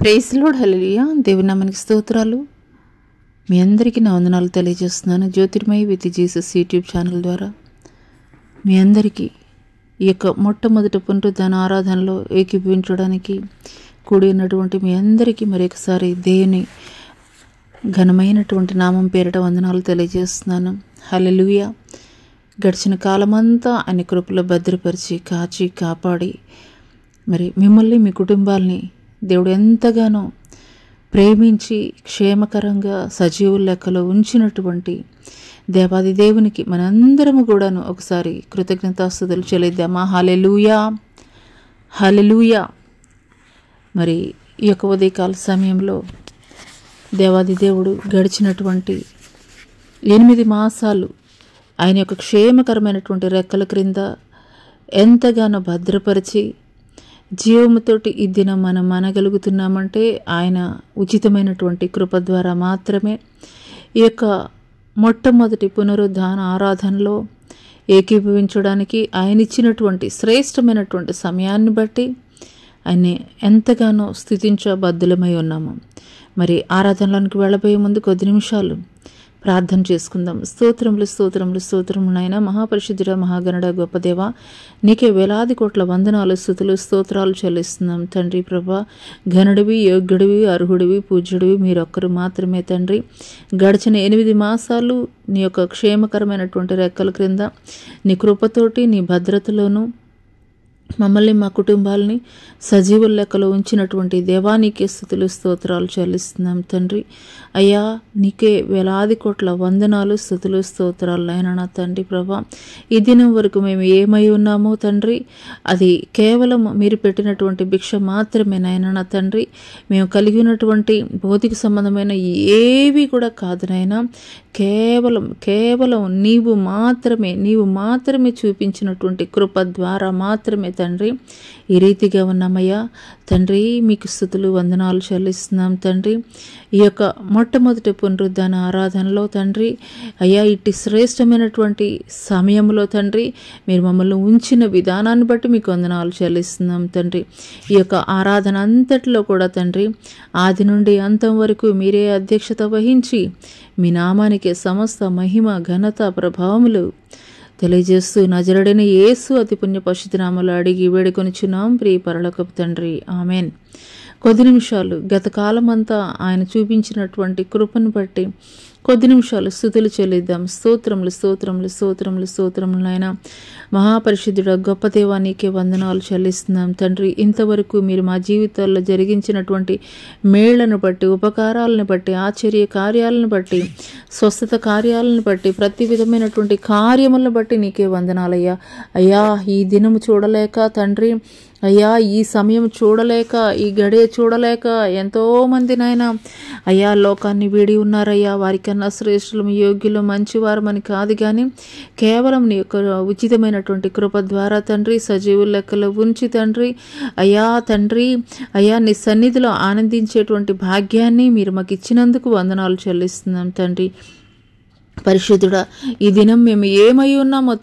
Praise lord, హల్లెలూయా. దేవుని నామానికి స్తోత్రాలు. మీ అందరికీ నా వందనాలు తెలియజేస్తున్నాను. Jyothirmayi with Jesus YouTube channel ద్వారా మీ అందరికీ ఈ యొక్క మొట్టమొదటి పునరుద్ధాన ఆరాధనలో ఏకీభవించడానికి కూడి ఉన్నటువంటి మీ అందరికీ మరొకసారి దేవుని ఘనమైనటువంటి నామం పేరిట వందనాలు తెలియజేస్తున్నాను. హల్లెలూయా. గడిచిన కాలమంతా ఆయన కృపలో భద్రపరిచి కాచి కాపాడి మరి మిమ్మల్ని మీ కుటుంబాల్ని దేవుడు ఎంతగానో ప్రేమించి క్షేమకరంగా సజీవుల లెక్కలో ఉంచినటువంటి దేవాది దేవునికి మనందరము కూడాను ఒకసారి కృతజ్ఞతాస్తుతులు చెల్లిద్దామా? హల్లెలూయా, హల్లెలూయా. మరి ఈ యొక్క ఉదయకాల సమయంలో దేవాది దేవుడు గడిచినటువంటి 8 మాసాలు ఆయన యొక్క క్షేమకరమైనటువంటి రెక్కల క్రింద ఎంతగానో భద్రపరిచి జీవముతోటి ఈ దినం మనం మనగలుగుతున్నామంటే ఆయన ఉచితమైనటువంటి కృప ద్వారా మాత్రమే. ఈ యొక్క మొట్టమొదటి పునరుద్ధాన ఆరాధనలో ఏకీభవించడానికి ఆయన ఇచ్చినటువంటి శ్రేష్టమైనటువంటి సమయాన్ని బట్టి ఆయన్ని ఎంతగానో స్తుతించబద్ధులమై ఉన్నాము. మరి ఆరాధనలోనికి వెళ్ళబోయే ముందు కొద్ది నిమిషాలు ప్రార్థన చేసుకుందాం. స్తోత్రములు స్తోత్రములు స్తోత్రములు నాయన, మహాపరిశుద్ధుడ, మహాగణుడ, గొప్ప దేవ, నీకే వేలాది కోట్ల వందనాలు స్తుతులు స్తోత్రాలు చెల్లిస్తున్నాం తండ్రి. ప్రభా, ఘనుడివి, యోగ్యుడివి, అర్హుడివి, పూజ్యుడివి మీరొక్కరు మాత్రమే తండ్రి. గడిచిన 8 మాసాలు నీ యొక్క క్షేమకరమైనటువంటి రెక్కల క్రింద నీ కృపతోటి నీ భద్రతలోనూ మమ్మల్ని మా కుటుంబాలని సజీవుల లెక్కలో ఉంచినటువంటి దేవా నీకే స్తుతులు స్తోత్రాలు చెల్లిస్తున్నాం తండ్రి. అయ్యా, నీకే వేలాది కోట్ల వందనాలు స్తుతులు స్తోత్రాలు నాయన నా తండ్రి. ప్రభా, ఈ దినం వరకు మేము ఏమై ఉన్నామో తండ్రి, అది కేవలం మీరు పెట్టినటువంటి భిక్ష మాత్రమే నాయన నా తండ్రి. మేము కలిగి ఉన్నటువంటి భౌతిక సంబంధమైన ఏవి కూడా కాదు నాయన. కేవలం నీవు మాత్రమే చూపించినటువంటి కృప ద్వారా మాత్రమే తండ్రి ఈ రీతిగా ఉన్నామయ్యా తండ్రి. మీకు స్తుతులు వందనాలు చెల్లిస్తున్నాం తండ్రి. ఈ యొక్క మొట్టమొదటి పునరుద్ధాన ఆరాధనలో తండ్రి అయ్యా, ఇట్టి శ్రేష్టమైనటువంటి సమయంలో తండ్రి మీరు మమ్మల్ని ఉంచిన విధానాన్ని బట్టి మీకు వందనాలు చెల్లిస్తున్నాం తండ్రి. ఈ యొక్క ఆరాధన అంతటిలో కూడా తండ్రి ఆది నుండి అంతం వరకు మీరే అధ్యక్షత వహించి మీ నామానికే సమస్త మహిమ ఘనత ప్రభావములు తెలియజేస్తూ నజరుడైన యేసు అతి పుణ్య పరిశుద్ధ నామములో అడిగి వేడుకొనిచున్నాం ప్రియ పరలోకపు తండ్రి, ఆమెన్. కొద్ది నిమిషాలు గత కాలమంతా ఆయన చూపించినటువంటి కృపను బట్టి కొద్ది నిమిషాలు స్తుతులు చెల్లిద్దాం. స్తోత్రములు స్తోత్రములు స్తోత్రములు స్తోత్రములు నాయన, మహాపరిశుద్ధుడ, గొప్ప దేవా నీకే వందనాలు చెల్లిస్తున్నాం తండ్రి. ఇంతవరకు మీరు మా జీవితాల్లో జరిగించినటువంటి మేళ్లను బట్టి, ఉపకారాలను బట్టి, ఆశ్చర్య కార్యాలను బట్టి, స్వస్థత కార్యాలను బట్టి, ప్రతి విధమైనటువంటి కార్యములను బట్టి నీకే వందనాలయ్యా. అయ్యా, ఈ దినము చూడలేక తండ్రి, అయ్యా ఈ సమయం చూడలేక, ఈ గడియ చూడలేక ఎంతోమంది నాయన అయ్యా లోకాన్ని వీడి ఉన్నారయ్యా. వారికన్నా శ్రేష్ఠులు, యోగ్యులు, మంచివారమని కాదు కానీ కేవలం నీ యొక్క ఉచితమైనటువంటి కృప ద్వారా తండ్రి సజీవుల లెక్కలో ఉంచి తండ్రి అయ్యా అయ్యా నీ సన్నిధిలో ఆనందించేటువంటి భాగ్యాన్ని మీరు మాకు ఇచ్చినందుకు వందనాలు చెల్లిస్తున్నాం తండ్రి. పరిశుద్ధుడా, ఈ దినం మేము ఏమై ఉన్నామో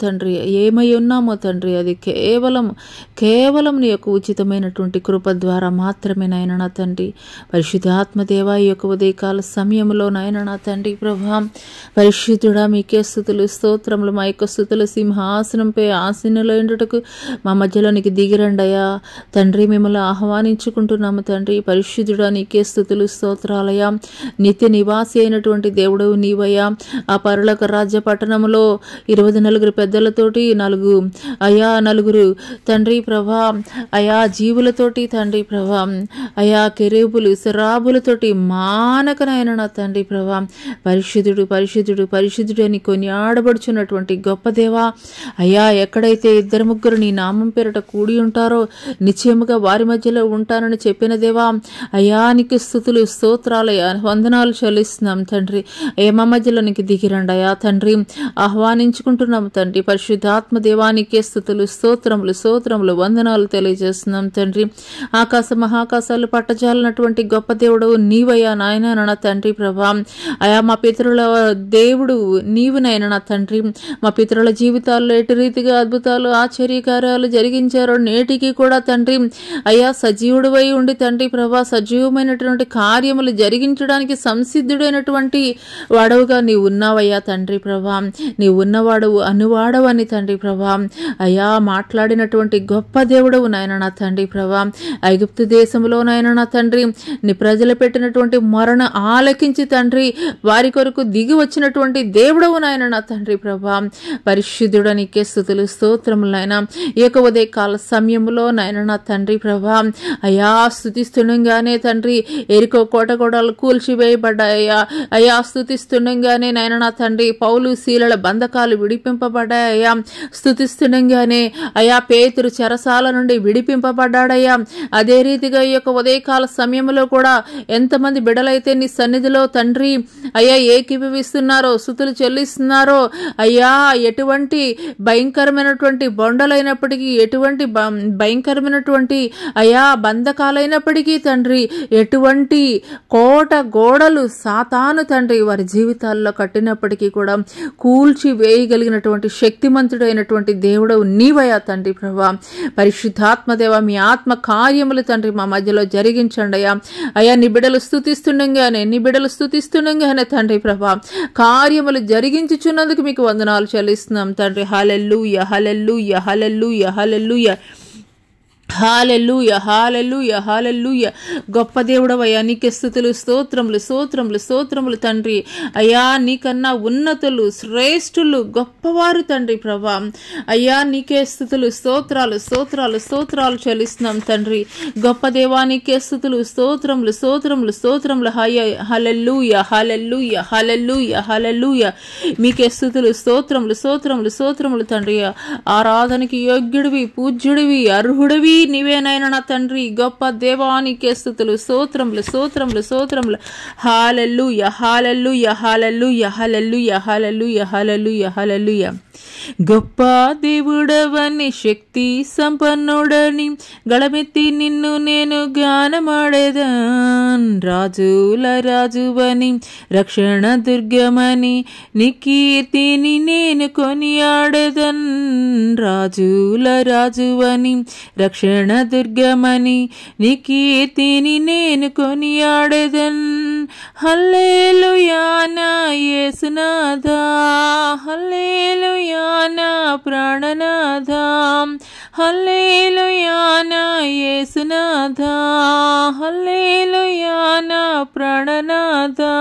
తండ్రి అది కేవలం నీ యొక్క ఉచితమైనటువంటి కృప ద్వారా మాత్రమే నాయన నా తండ్రి. పరిశుద్ధ ఆత్మదేవ, ఈ యొక్క ఉదయకాల సమయంలో నాయన నా తండ్రి ప్రభా, పరిశుద్ధుడా మీకే స్తుతులు స్తోత్రములు. మా యొక్క స్తుతుల సింహాసనంపై ఆసీనులైనటకు మా మధ్యలోనికి దిగిరండయ్యా తండ్రి. మిమ్మల్ని ఆహ్వానించుకుంటున్నాము తండ్రి. పరిశుద్ధుడా నీకే స్తుతులు స్తోత్రాలయ్యా. నిత్య నివాసి అయినటువంటి దేవుడవు నీవయ్యా. ఆ పరలోక రాజ్య పట్టణంలో 24 పెద్దలతోటి 4 తండ్రి ప్రభా అయా జీవులతోటి తండ్రి ప్రభా అయా కెరూబులు శరాబులతోటి మానకనైన నా తండ్రి ప్రభా పరిశుద్ధుడు పరిశుద్ధుడు పరిశుద్ధుడు అని కొనియాడబడుచున్నటువంటి గొప్ప దేవా అయ్యా, ఎక్కడైతే 2-3 నీ నామం పేరట కూడి ఉంటారో నిశ్చయముగా వారి మధ్యలో ఉంటానని చెప్పిన దేవా అయ్యా నీకు స్తుతులు స్తోత్రాలయ్యా వందనాలు చెల్లిస్తున్నాం తండ్రి. అయ్యా మా మధ్యలో నీకు దిగి రండి అయా తండ్రి, ఆహ్వానించుకుంటున్నాము తండ్రి. పరిశుద్ధాత్మ దేవానికే స్తుతులు, స్తోత్రములు, స్తోత్రములు, వందనాలు తెలియజేస్తున్నాం తండ్రి. ఆకాశ మహాకాశాలు పట్టజాలనటువంటి గొప్ప దేవుడు నీవయ్యా నాయన నా తండ్రి ప్రభా. అయా మా పితరుల దేవుడు నీవునైనా నా తండ్రి. మా పితరుల జీవితాల్లో ఎటు రీతిగా అద్భుతాలు ఆశ్చర్యకార్యాలు జరిగించారో నేటికి కూడా తండ్రి అయా సజీవుడివై ఉండి తండ్రి ప్రభా సజీవమైనటువంటి కార్యములు జరిగించడానికి సంసిద్ధుడైనటువంటి వాడవుగా నీవు ఉన్నావయ్యా తండ్రి ప్రభా. నీవు ఉన్నవాడవు అనువాడవని తండ్రి ప్రభా. అయా మాట్లాడినటువంటి గొప్ప దేవుడవు నాయన నా తండ్రి ప్రభా. ఐగుప్తు దేశంలో నాయన నా తండ్రి నీ ప్రజలు పెట్టినటువంటి మరణ ఆలకించి తండ్రి వారి కొరకు దిగి వచ్చినటువంటి దేవుడవు నాయన నా తండ్రి ప్రభా. పరిశుద్ధుడనికే స్తుతులు, స్తోత్రములు నాయన. ఈ యొక్క ఉదయకాల సమయంలో నాయన నా తండ్రి ప్రభా అయా స్తుతిస్తుండగానే తండ్రి ఎరికో కోటగోడలు కూల్చివేయబడ్డాయ్యా. అయా స్తుతిస్తుండగానే నాయన నా తండ్రి పౌలు శీలల బంధకాలు విడిపింపబడ్డాయ్యా. స్తుతిస్తుండగానే అయా పేతురు చెరసాల నుండి విడిపింపబడ్డాడయ్యా. అదే రీతిగా ఈ యొక్క ఉదయకాల సమయంలో కూడా ఎంతమంది బిడలైతే నీ సన్నిధిలో తండ్రి అయ్యా ఏకీభవిస్తున్నారో స్తుతులు చెల్లిస్తున్నారో అయ్యా ఎటువంటి భయంకరమైనటువంటి బొండలైనప్పటికీ ఎటువంటి భయంకరమైనటువంటి అయా బంధకాలైనప్పటికీ తండ్రి ఎటువంటి కోట గోడలు సాతాను తండ్రి వారి జీవితాల్లో కట్టినప్పటికీ కూడా కూల్చి వేయగలిగినటువంటి శక్తిమంతుడైనటువంటి దేవుడవు నీవయ్యా తండ్రి ప్రభా. పరిశుద్ధాత్మదేవ మీ ఆత్మ కార్యములు తండ్రి మా మధ్యలో జరిగించండి అయ్యా. అయ్యా నీ బిడ్డలు స్తుతిస్తుండగానే తండ్రి ప్రభా కార్యములు జరిగించుచున్నందుకు మీకు వందనాలు చెల్లిస్తున్నాం తండ్రి. హల్లెలూయా, హల్లెలూయా, హల్లెలూయా, హల్లెలూయా, హాలెలూయ, హాలెలూయ, హాలెలూయ. గొప్ప దేవుడవయ్యా నీకే స్తుతులు, స్తోత్రములు, స్తోత్రములు, స్తోత్రములు తండ్రి. అయ్యా నీకన్నా ఉన్నతులు శ్రేష్ఠులు గొప్పవారు తండ్రి ప్రభా. అయ్యా నీకే స్తుతులు, స్తోత్రాలు, స్తోత్రాలు, స్తోత్రాలు చెల్లిస్తున్నాం తండ్రి. గొప్ప దేవా నీకే స్తుతులు, స్తోత్రములు, స్తోత్రములు, స్తోత్రములు. హల్లెలూయ, హల్లెలూయ, హల్లెలూయ, హల్లెలూయ. మీకే స్తుతులు, స్తోత్రములు, స్తోత్రములు, స్తోత్రములు తండ్రి. ఆరాధనకి యోగ్యుడివి, పూజ్యుడివి, అర్హుడివి నీవేనైనా నా తండ్రి. గొప్ప దేవానికే స్తుతులు, స్తోత్రములు, స్తోత్రములు, స్తోత్రములు. హల్లెలూయా, hallelujah, hallelujah, hallelujah, hallelujah, hallelujah, హల్లెలూయా. గొప్ప దేవుడవని శక్తి సంపన్నుడని గళమెత్తి నిన్ను నేను గానమాడేదన్. రాజుల రాజువని రక్షణ దుర్గమని నీ కీర్తిని నేను కొనియాడేదన్. రాజుల రాజువని రక్షణ దుర్గమని నీ కీర్తిని నేను కొనియాడేదన్. హల్లెలూయా నా యేసునాథా, హల్లెలూయా నా ప్రాణనాథా, హల్లెలూయా నా యేసునాథా, హల్లెలూయా నా ప్రాణనాథా.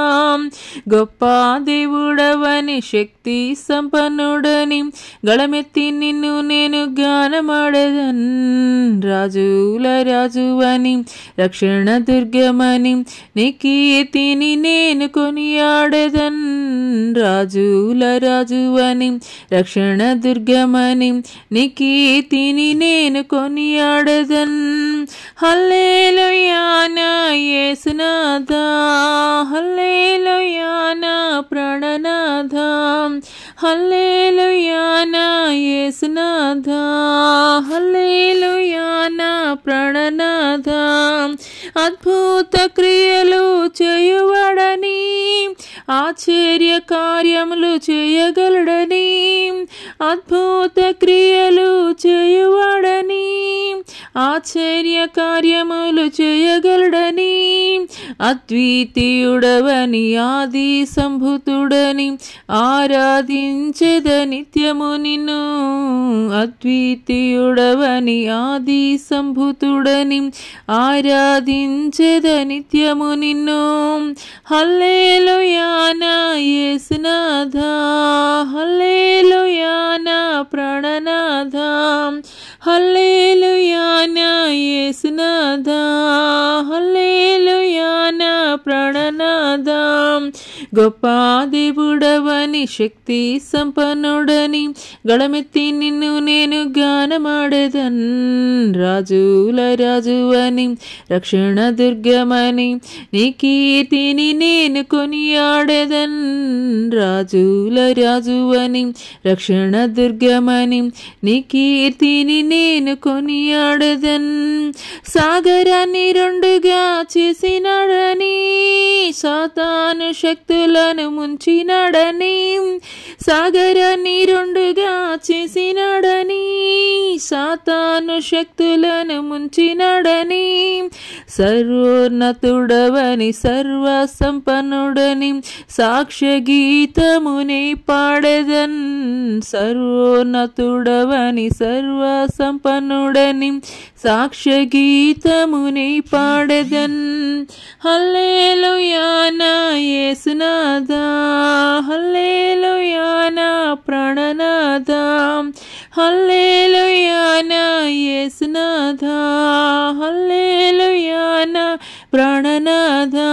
గొప్ప దేవుడవని శక్తి సంపన్నుడని గళమెత్తి నిన్ను నేను గానమాడేదన్. రాజుల రాజువని రక్షణ దుర్గమని నీ కీర్తిని నేను కొనియాడేదన్. రాజుల రాజువని రక్షణ దుర్గమని నీ కీర్తిని నేను కొనియాడేదన్. హల్లెలూయా నా యేసునాథా, హల్లెలూయా నా ప్రాణనాథా, హల్లెలూయా నా యేసునాథా, హల్లెలూయా నా ప్రాణనాథా. అద్భుత క్రియలు చేయువాడని ఆశ్చర్య కార్యములు చేయగలడని, అద్భుత క్రియలు చేయువాడని ఆశ్చర్య కార్యములు చేయగలడని, అద్వితీయుడవని ఆది సంభూతుడని ఆరాధించెద నిత్యము నిన్ను. అద్వితీయుడవని ఆది సంభూతుడని ఆరాధించెద నిత్యము నిన్ను. హల్లెలూయా నా యేసునాథా, హల్లెలూయా నా ప్రాణనాథా, హల్లెలూయా నా యేసునాథా, హల్లెలూయా నా ప్రాణనాథా. గొప్ప దేవుడవని శక్తి సంపన్నుడని గళమెత్తి నిన్ను నేను గానమాడేదన్. రాజుల రాజువని రక్షణ దుర్గమని నీ కీర్తిని నేను కొనియాడేదన్. రాజుల రాజువని రక్షణ దుర్గమని నీ కీర్తిని నేను కొనియాడేదన్. సాగరాన్ని రెండుగా చేసినాడని సాతాను శక్తులను ముంచినాడని. సాగరాన్ని రెండుగా చేసినాడని సాతాను శక్తులను ముంచినాడని. సర్వోన్నతుడవని సర్వ సంపన్నుడని సాక్ష్య గీతమునే పాడెదన్. సర్వోన్నతుడవని సర్వ సంపన్నుడని సాక్ష్య గీతమునే పాడెదన్. హల్లెలూయా నా యేసునాథా, హల్లెలూయా నా ప్రాణనాథా, హల్లెలూయా నా యేసునాథా, హల్లెలూయా నా ప్రాణనాథా.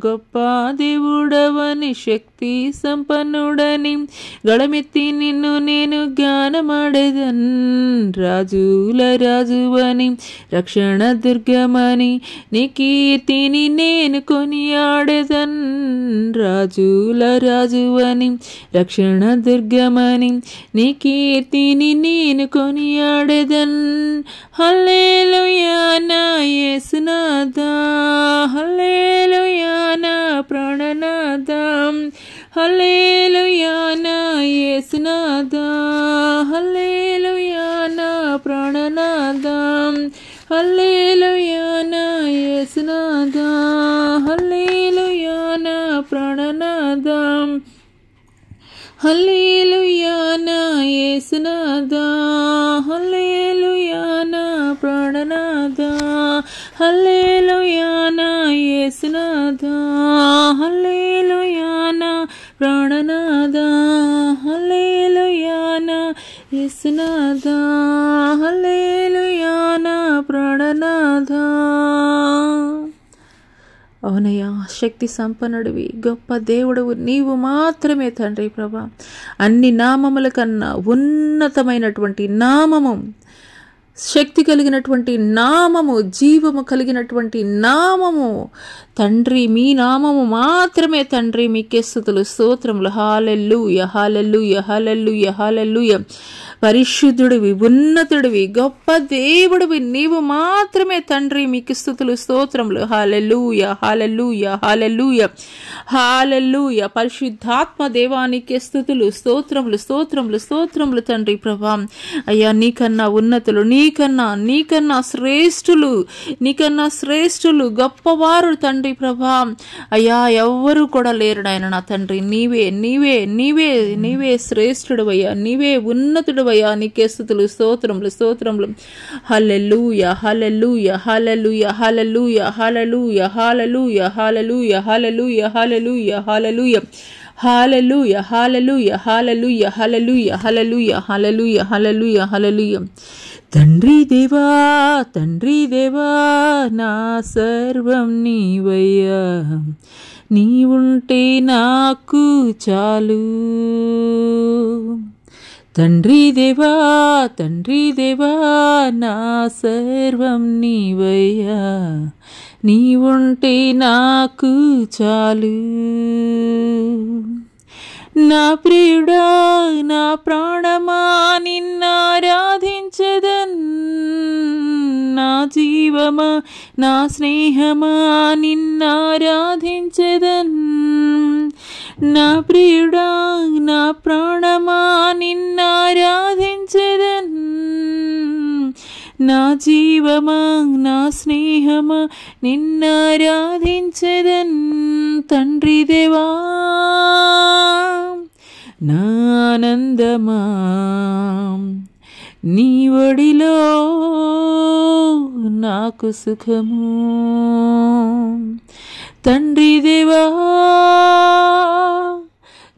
గొప్ప దేవుడవని శక్తి సంపన్నుడని గళమెత్తి నిన్ను నేను గానమాడేదన్. రాజుల రాజువని రక్షణ దుర్గమని నీ కీర్తిని నేను కొనియాడేదన్. రాజుల రాజువని రక్షణ దుర్గమని నీ కీర్తిని నేను కొనియాడేదన్. హల్లెలూయా నా యేసునాథా, హల్లెలూయా నా ప్రాణనాథా, హల్లెలూయా నా యేసునాథా, హల్లెలూయా నా ప్రాణనాథా, హల్లెలూయా నా యేసునాథా, హల్లెలూయా నా ప్రాణనాథా, హల్లెలూయా నా యేసునాథా, హల్లెలూయా నా ప్రాణనాథా, హల్లెలూయా నా యేసునాథా, హల్లెలూయా నా ప్రాణనాథా, హల్లెలూయా నా యేసునాథా, హల్లెలూయా నా ప్రాణనాథా. అవునయ్యా, శక్తి సంపన్నుడివి, గొప్ప దేవుడవు నీవు మాత్రమే తండ్రి ప్రభా. అన్ని నామముల కన్నా ఉన్నతమైనటువంటి నామము, శక్తి కలిగినటువంటి నామము, జీవము కలిగినటువంటి నామము తండ్రి, మీ నామము మాత్రమే తండ్రి. మీకే స్తుతులు స్తోత్రములు. హల్లెలూయా, హల్లెలూయా, హల్లెలూయా, హల్లెలూయా. పరిశుద్ధుడివి, ఉన్నతుడివి, గొప్ప దేవుడివి నీవు మాత్రమే తండ్రి. మీకు స్తుతులు స్తోత్రములు. హల్లెలూయా, హల్లెలూయా, హల్లెలూయా, హల్లెలూయా. పరిశుద్ధాత్మ దేవానికి స్తుతులు స్తోత్రములు, స్తోత్రములు, స్తోత్రములు తండ్రి ప్రభా. అయ్యా, నీకన్నా ఉన్నతులు, నీకన్నా శ్రేష్ఠులు, నీకన్నా శ్రేష్ఠులు, గొప్పవారు తండ్రి ప్రభా. అయ్యా, ఎవ్వరూ కూడా లేరు నాయన నా తండ్రి. నీవే నీవే నీవే నీవే శ్రేష్ఠుడవయ్యా, నీవే ఉన్నతుడవయ్యా. నీకే స్తుతులు స్తోత్రములు, స్తోత్రములు. హల్లెలూయా, hallelujah, hallelujah, hallelujah, hallelujah, hallelujah, hallelujah, hallelujah, hallelujah, hallelujah, hallelujah, hallelujah, hallelujah, hallelujah, hallelujah, hallelujah, hallelujah, హల్లెలూయా. తండ్రి దేవా, తండ్రి దేవా, నా సర్వం నీవయ్యా, నీవుంటే నాకు చాలు. తండ్రి దేవా, తండ్రి దేవా, నా సర్వం నీవయ్యా, నీవుంటే నాకు చాలు. నా ప్రియుడా, నా ప్రాణమా, నిన్నారాధించెదన్. నా జీవమా, నా స్నేహమా, నిన్నారాధించెదన్. నా ప్రియుడా, నా ప్రాణమా, నిన్నారాధించెదన్. నా జీవమా, నా స్నేహమా, నిన్నారాధించెదన్. తండ్రి దేవా, నా ఆనందమా, నీ ఒడిలో నాకు సుఖము. తండ్రి దేవా,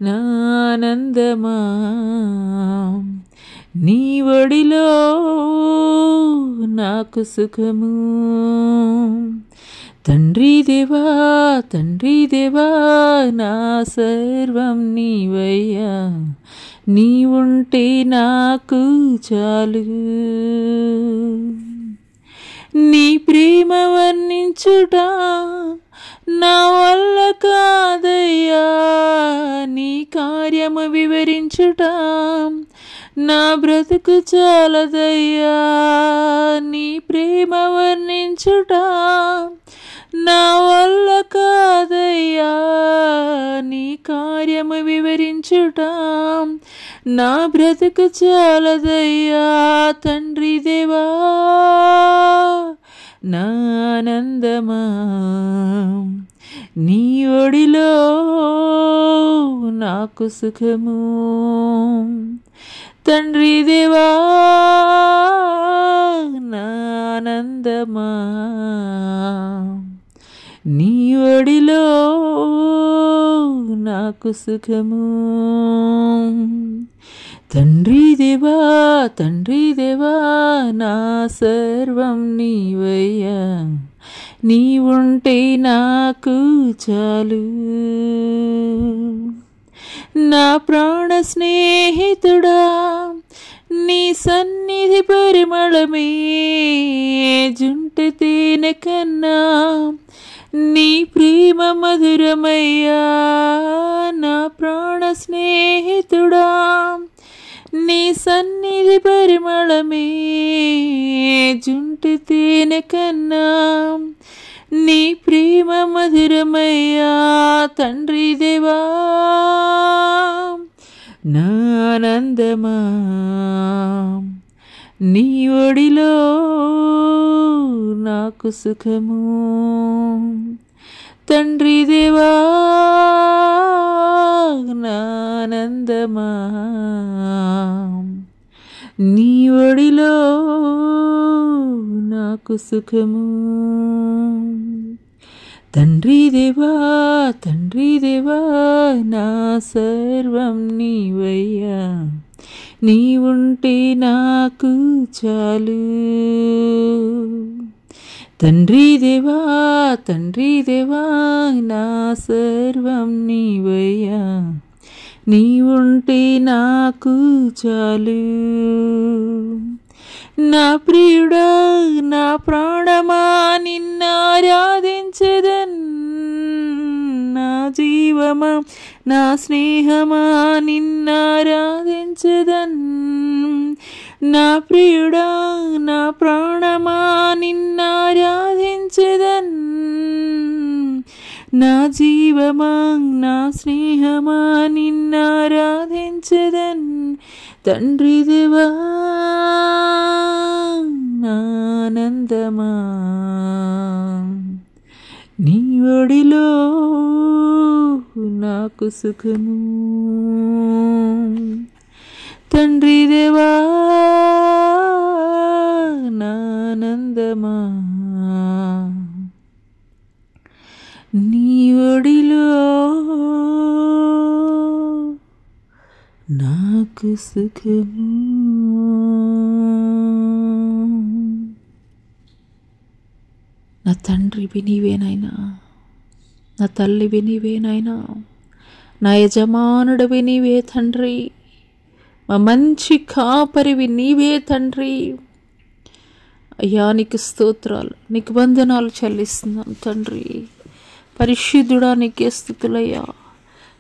నా ఆనందమా, నీ ఒడిలో నాకు సుఖము. తండ్రి దేవా తండ్రి దేవా నా సర్వం నీవయ్యా, నీ ఉంటే నాకు చాలు. నీ ప్రేమ వర్ణించుట నా వల్ల కాదయ్యా, నీ కార్యము వివరించుట నా బ్రతుకు చాలదయ్యా. నీ ప్రేమ వర్ణించుట నా వల్ల కాదయ్యా, నీ కార్యము వివరించుట నా బ్రతుకు చాలదయ్యా. తండ్రి దేవా నా ఆనందమా, నీ ఒడిలో నాకు సుఖము. తండ్రి దేవా నా ఆనందమా, నీ ఒడిలో నాకు సుఖము. తండ్రి దేవా తండ్రి దేవా నా సర్వం నీవయ్యా, నీ ఉంటే నాకు చాలు. నా ప్రాణ స్నేహితుడా నీ సన్నిధి పరిమళమే జుంటె తేనె కన్నా నీ ప్రేమ మధురమయ్యా. నా ప్రాణ స్నేహితుడా నీ సన్నిధి పరిమళమే జుంటె తేనె కన్నా నీ ప్రేమ మధురమయ్యా. తండ్రి దేవా నా ఆనందమా, నీ ఒడిలో నాకు సుఖము. తండ్రి దేవా నా ఆనందమా, నీ ఒడిలో నాకు సుఖము. తండ్రి దేవా తండ్రి దేవా నా సర్వం నీవయ్యా, నీ ఉంటే నాకు చాలు. తండ్రి దేవా తండ్రి దేవా నా సర్వం నీవయ్యా, నీ ఉంటే నాకు చాలు. నా ప్రియుడా నా ప్రాణమా నిన్నారాధించెదన్, నా జీవమా నా స్నేహమా నిన్నారాధించెదన్. నా ప్రియుడా నా ప్రాణమా నిన్నారాధించెదన్, నా జీవమా నా స్నేహమా నిన్నారాధించెదన్. తండ్రి దేవా నా ఆనందమా, నీ ఒడిలో నాకు సుఖము. తండ్రి దేవా నా ఆనందమా, నీ ఒడిలో నాకు సుఖము. నా తండ్రివి నీవేనైనా, నా తల్లివి నీవేనైనా, నా యజమానుడివి నీవే తండ్రి, మా మంచి కాపరివి నీవే తండ్రి. అయ్యా నీకు స్తోత్రాలు, నీకు వందనాలు చెల్లిస్తున్నాం తండ్రి. పరిశుద్ధుడా నీకే స్తుతులయ్యా,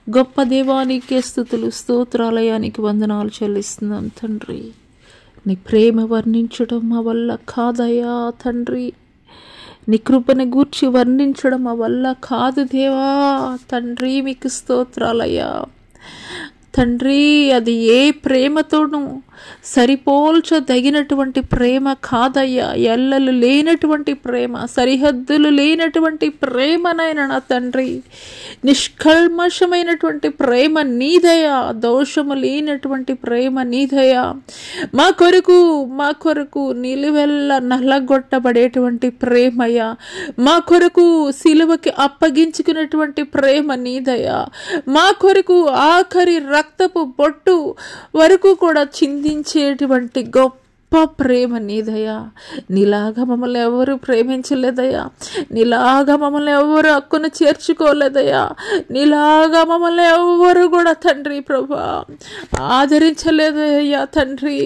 గొప్ప దేవా నీకే స్తుతులు స్తోత్రాలయ్యా, నీకు వందనాలు చెల్లిస్తున్నాం తండ్రి. నీ ప్రేమ వర్ణించడం మా వల్ల కాదయ్యా తండ్రి, నీ కృపను గూర్చి వర్ణించడం మా వల్ల కాదు దేవా తండ్రి. మీకు స్తోత్రాలయ్యా తండ్రి. అది ఏ ప్రేమతోనూ సరిపోల్చదగినటువంటి ప్రేమ కాదయ్యా. ఎల్లలు లేనటువంటి ప్రేమ, సరిహద్దులు లేనటువంటి ప్రేమనైనా నా తండ్రి, నిష్కల్మషమైనటువంటి ప్రేమ నీదయా, దోషము లేనటువంటి ప్రేమ నీదయా. మా కొరకు నిలువెల్ల నల్లగొట్టబడేటువంటి ప్రేమయ్యా, మా కొరకు సిలువకి అప్పగించుకున్నటువంటి ప్రేమ నీదయా. మా కొరకు ఆఖరి రక్తపు బొట్టు వరకు కూడా చిందించేటువంటి గొప్ప ప్రేమ నీదయ్యా. నీలాగా మమ్మల్ని ఎవరు ప్రేమించలేదయ్యా. నీలాగా మమ్మల్ని ఎవరు హక్కును చేర్చుకోలేదయ్యా. నీలాగా మమ్మల్ని ఎవరు కూడా తండ్రి ప్రభా ఆదరించలేదు అయ్యా తండ్రి.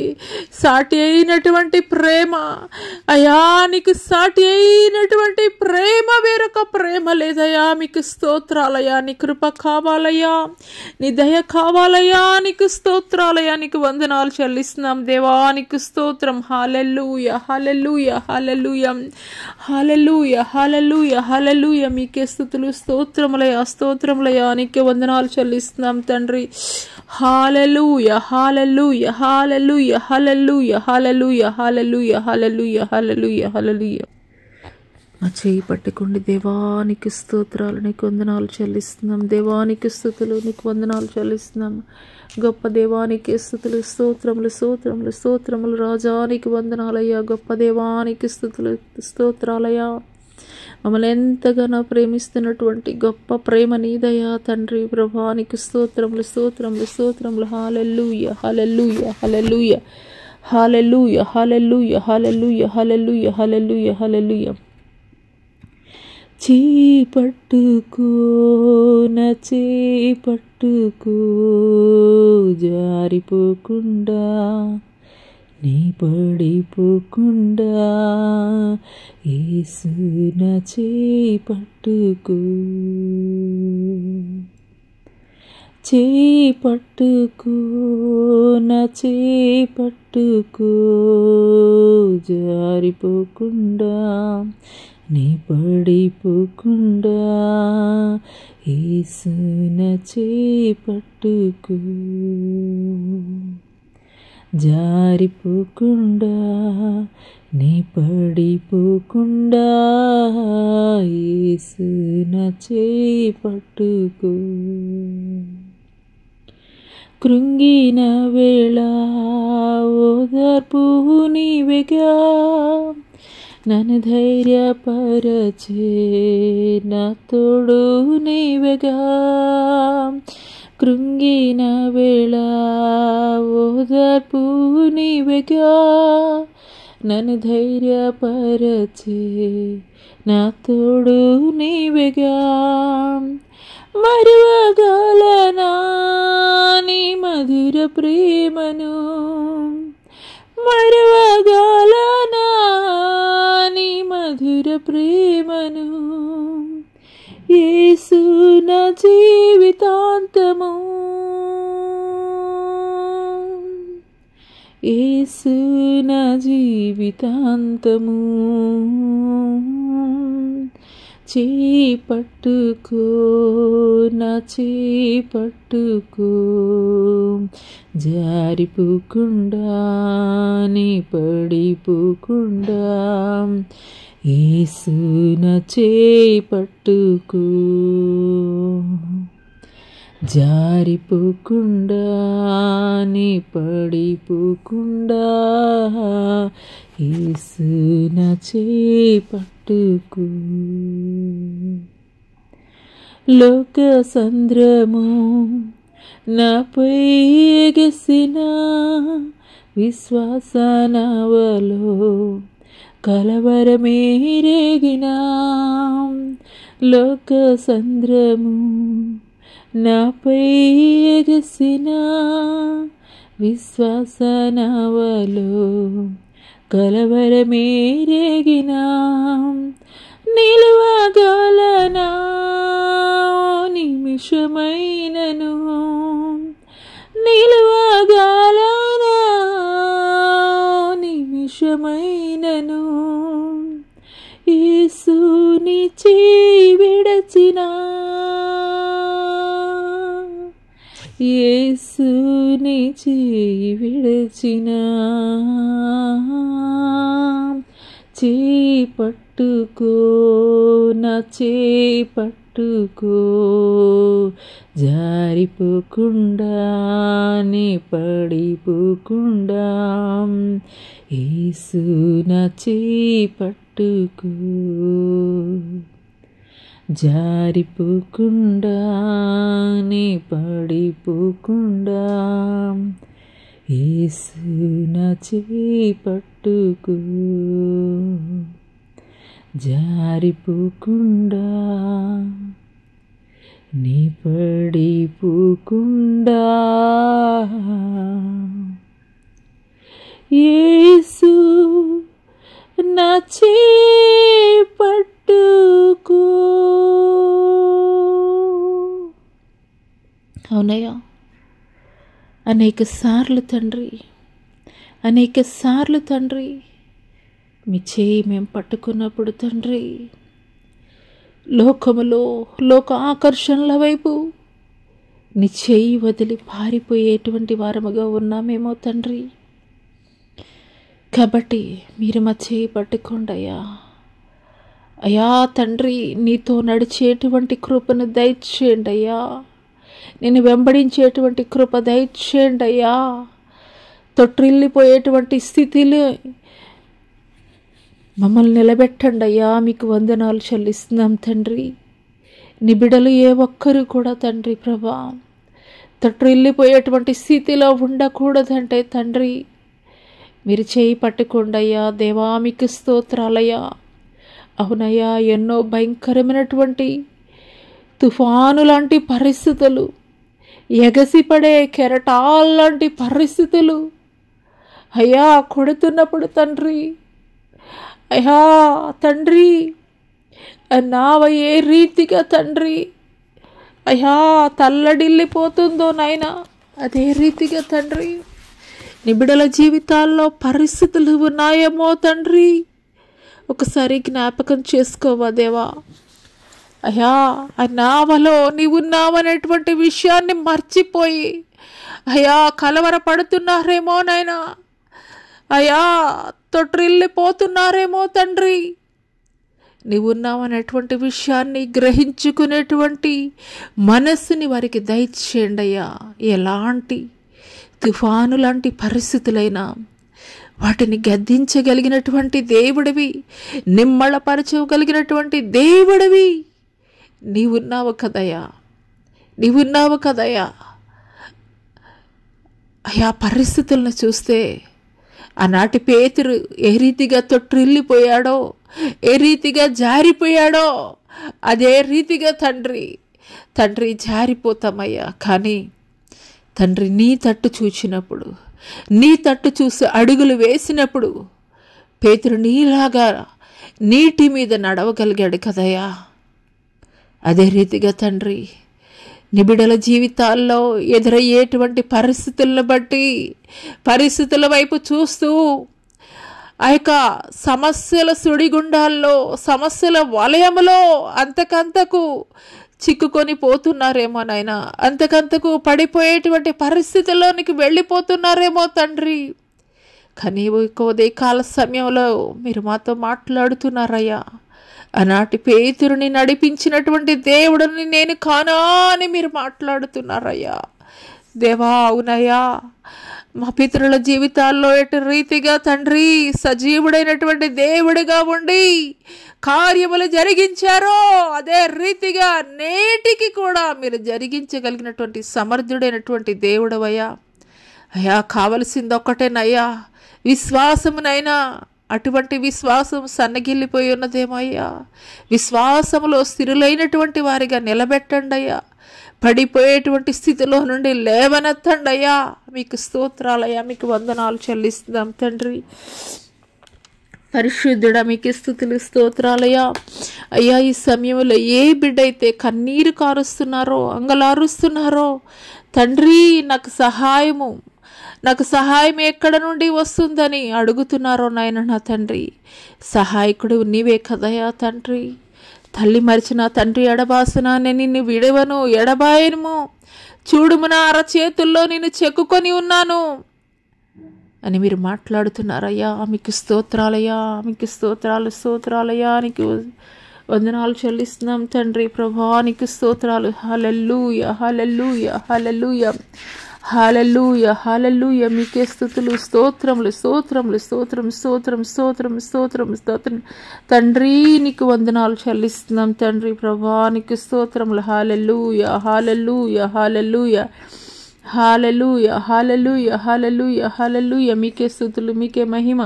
సాటి అయినటువంటి ప్రేమ అయ్యా, నీకు సాటి అయినటువంటి ప్రేమ వేరొక ప్రేమ లేదయ్యా. మీకు స్తోత్రాలయ్యా. నీ కృప కావాలయ్యా, నీ దయ కావాలయ్యా. నీకు స్తోత్రాలయ్యా, నీకు వందనాలు చెల్లిస్తున్నాం దేవా. నీకు స్తోత్రం. హల్లెలూయా, హల్లెలూయా, హల్లెలూయా, హల్లెలూయా, హల్లెలూయా, హల్లెలూయా. మీకే స్తుతులు స్తోత్రములయ్యా, స్తోత్రములయ్యా. నీకే వందనాలు చెల్లిస్తున్నాం తండ్రి. హల్లెలూయా, hallelujah, hallelujah, hallelujah, hallelujah, hallelujah, hallelujah, hallelujah, హల్లెలూయా. మా చేయి పట్టుకోండి దేవానికి స్తోత్రాలు, నీకు వందనాలు చెల్లిస్తున్నాం. దేవానికి స్తుతులు, నీకు వందనాలు చెల్లిస్తున్నాం. గొప్ప దేవానికి స్తుతులు, స్తోత్రములు, స్తోత్రములు, స్తోత్రములు. రాజానికి వందనాలయ్యా. గొప్ప దేవానికి స్తుతులు, స్తోత్రాలయ్యా. మమ్మల్ని ఎంతగానో ప్రేమిస్తున్నటువంటి గొప్ప ప్రేమ నీదయ్యా తండ్రి ప్రభానికి స్తోత్రములు, స్తోత్రములు, స్తోత్రములు. హల్లెలూయా, hallelujah, hallelujah, hallelujah, hallelujah, hallelujah, hallelujah, hallelujah, హల్లెలూయా. చేపట్టుకో నా చేపట్టుకో జారిపోకుండా, నీ పడిపోకుండా. యేసు నా చేపట్టుకో, చేపట్టుకో నా చేపట్టుకో జారిపోకుండా, నీ పడిపోకుండా. యేసు నా చేపట్టుకో, జారిపోకుండా, నీ పడిపోకుండా. యేసు నా చేపట్టుకో. కృంగిన వేళ ఓదార్పు నీవెగా, నన్ను ధైర్యపరచే నా తోడు నీవెగా. కృంగిన వేళ ఓదార్పు నీవెగా, నన్ను ధైర్యపరచే నా తోడు నీవెగా. మరువగలనా నీ మధుర ప్రేమను, మరువగలనా నీ మధుర ప్రేమను. యేసు నా జీవితాంతము, యేసు నా జీవితాంతము. చేపట్టుకో నా చేపట్టుకో జారిపోకుండా, నీ పడిపోకుండా. యేసు నా చేపట్టుకో, జారిపోకుండా, నీ పడిపోకుండా. యేసు నా చేపట్టుకో. లోక సంద్రము నాపై ఎగసిన విశ్వాస నావలో కలవరమే రేగిన. లోక సంద్రము నాపై ఎగసిన విశ్వాస నావలో కలవరమే రేగిన. నిలువగలనా నిమిషమైనను, నిలువగలనా నిమిషమైనను. యేసుని చేయి విడచిన, యేసుని చేయి విడచిన. చేపట్టుకో నా చేపట్టుకో జారిపోకుండా, నీ పడిపోకుండా. యేసు నా చేపట్టుకో, జారిపోకుండా, నీ పడిపోకుండా. యేసు నా చేయి పట్టుకో, జారిపోకుండా నీ పడిపోకుండా, యేసు నా చేయి పట్టుకో. అవునయ్యా, అనేక సార్లు తండ్రి మీ చేయి మేము పట్టుకున్నప్పుడు తండ్రి, లోకములో లోక ఆకర్షణల వైపు నీ చేయి వదిలి పారిపోయేటువంటి వారముగా ఉన్నామేమో తండ్రి. కాబట్టి మీరు మా చేయి పట్టుకోండి అయ్యా తండ్రి, నీతో నడిచేటువంటి కృపను దయచేయండి అయ్యా, నేను వెంబడించేటువంటి కృప దయచేయండి అయ్యా. తొట్టిల్లిపోయేటువంటి స్థితిలో మమ్మల్ని నిలబెట్టండి అయ్యా. మీకు వందనాలు చెల్లిస్తున్నాం తండ్రి. నీ బిడ్డలు ఏ ఒక్కరు కూడా తండ్రి ప్రభా తొట్టిల్లిపోయేటువంటి స్థితిలో ఉండకూడదంటే తండ్రి, మీరు చేయి పట్టుకోండి అయ్యా. దేవా మీకు స్తోత్రాలయ్యా. అవునయ్యా, ఎన్నో భయంకరమైనటువంటి తుఫాను లాంటి పరిస్థితులు, ఎగసిపడే కెరటాల్లాంటి పరిస్థితులు అయ్యా కొడుతున్నప్పుడు తండ్రి, అయ్యా తండ్రి, నావ ఏ రీతిగా తండ్రి అయ్యా తల్లడిల్లిపోతుందో నాయనా, అదే రీతిగా తండ్రి నీ బిడ్డల జీవితాల్లో పరిస్థితులు ఉన్నాయేమో తండ్రి. ఒకసారి జ్ఞాపకం చేసుకోవా దేవా. అయ్యా, ఆ నావలో నీవున్నావనేటువంటి విషయాన్ని మర్చిపోయి అయ్యా కలవరపడుతున్నారేమో నాయనా, అయ్యా తొట్టిల్లిపోతున్నారేమో తండ్రి. నీవున్నావనేటువంటి విషయాన్ని గ్రహించుకునేటువంటి మనస్సుని వారికి దయచేయండి అయ్యా. ఎలాంటి తుఫాను లాంటి పరిస్థితులైనా వాటిని గద్దించగలిగినటువంటి దేవుడివి, నిమ్మళపరచగలిగినటువంటి దేవుడివి నీవున్నావు కదయ్యా. అయ్యా పరిస్థితులను చూస్తే ఆనాటి పేతురు ఏ రీతిగా తొట్టిల్లిపోయాడో, ఏ రీతిగా జారిపోయాడో, అదే రీతిగా తండ్రి జారిపోతామయ్యా. కానీ తండ్రి నీ తట్టు చూచినప్పుడు, నీ తట్టు చూసి అడుగులు వేసినప్పుడు పేతురు నీలాగా నీటి మీద నడవగలిగాడు కదయ్యా. అదే రీతిగా తండ్రి నీ బిడ్డల జీవితాల్లో ఎదురయ్యేటువంటి పరిస్థితులను బట్టి, పరిస్థితుల వైపు చూస్తూ ఆ యొక్క సమస్యల సుడిగుండాల్లో, సమస్యల వలయములో అంతకంతకు చిక్కుకొని పోతున్నారేమో నాయనా, అంతకంతకు పడిపోయేటువంటి పరిస్థితుల్లోనికి వెళ్ళిపోతున్నారేమో తండ్రి. కానీ ఉదయకాల సమయంలో మీరు మాతో మాట్లాడుతున్నారయ్యా. ఆనాటి పేతురుని నడిపించినటువంటి దేవుడిని నేను కానా అని మీరు మాట్లాడుతున్నారయ్యా. దేవా అవునయ్యా, మా పితరుల జీవితాల్లో ఎటు రీతిగా తండ్రి సజీవుడైనటువంటి దేవుడిగా ఉండి కార్యములు జరిగించారో అదే రీతిగా నేటికి కూడా మీరు జరిగించగలిగినటువంటి సమర్థుడైనటువంటి దేవుడవయ్యా. అయ్యా కావలసింది ఒక్కటేనయ్యా, విశ్వాసమునైనా. అటువంటి విశ్వాసం సన్నగిల్లిపోయి ఉన్నదేమో అయ్యా. విశ్వాసములో స్థిరులైనటువంటి వారిగా నిలబెట్టండి అయ్యా. పడిపోయేటువంటి స్థితిలో నుండి లేవనెత్తండి అయ్యా. మీకు స్తోత్రాలయ్యా, మీకు వందనాలు చెల్లిస్తున్నాం తండ్రి. పరిశుద్ధుడా మీకు స్తుతులు స్తోత్రాలయ్యా. అయ్యా ఈ సమయంలో ఏ బిడ్డ అయితే కన్నీరు కారుస్తున్నారో, అంగలారుస్తున్నారో తండ్రి, నాకు సహాయం ఎక్కడ నుండి వస్తుందని అడుగుతున్నారో నాయన నా తండ్రి, సహాయకుడు నీవే కదయా తండ్రి. తల్లి మరిచిన తండ్రి ఎడబాసునా, నేను నిన్ను విడవను ఎడబాయను, చూడుము నా అరచేతుల్లో నేను చెక్కుకొని ఉన్నాను అని మీరు మాట్లాడుతున్నారయ్యా. మీకు స్తోత్రాలయ్యా, మీకు స్తోత్రాలయ్యా. నీకు వందనాలు చెల్లిస్తున్నాం తండ్రి ప్రభా, నీకు స్తోత్రాలు. హల్లెలూయా హల్లెలూయా హల్లెలూయా హల్లెలూయా హల్లెలూయా. మీకే స్తుతులు, స్తోత్రములు స్తోత్రములు స్తోత్రం స్తోత్రం స్తోత్రం స్తోత్రం స్తోత్రం తండ్రి. నీకు వందనాలు చెల్లిస్తున్నాం తండ్రి ప్రభా, నీకు స్తోత్రములు. హల్లెలూయా hallelujah hallelujah hallelujah, hallelujah, hallelujah, హల్లెలూయా. మీకే స్తుతులు, మీకే మహిమ,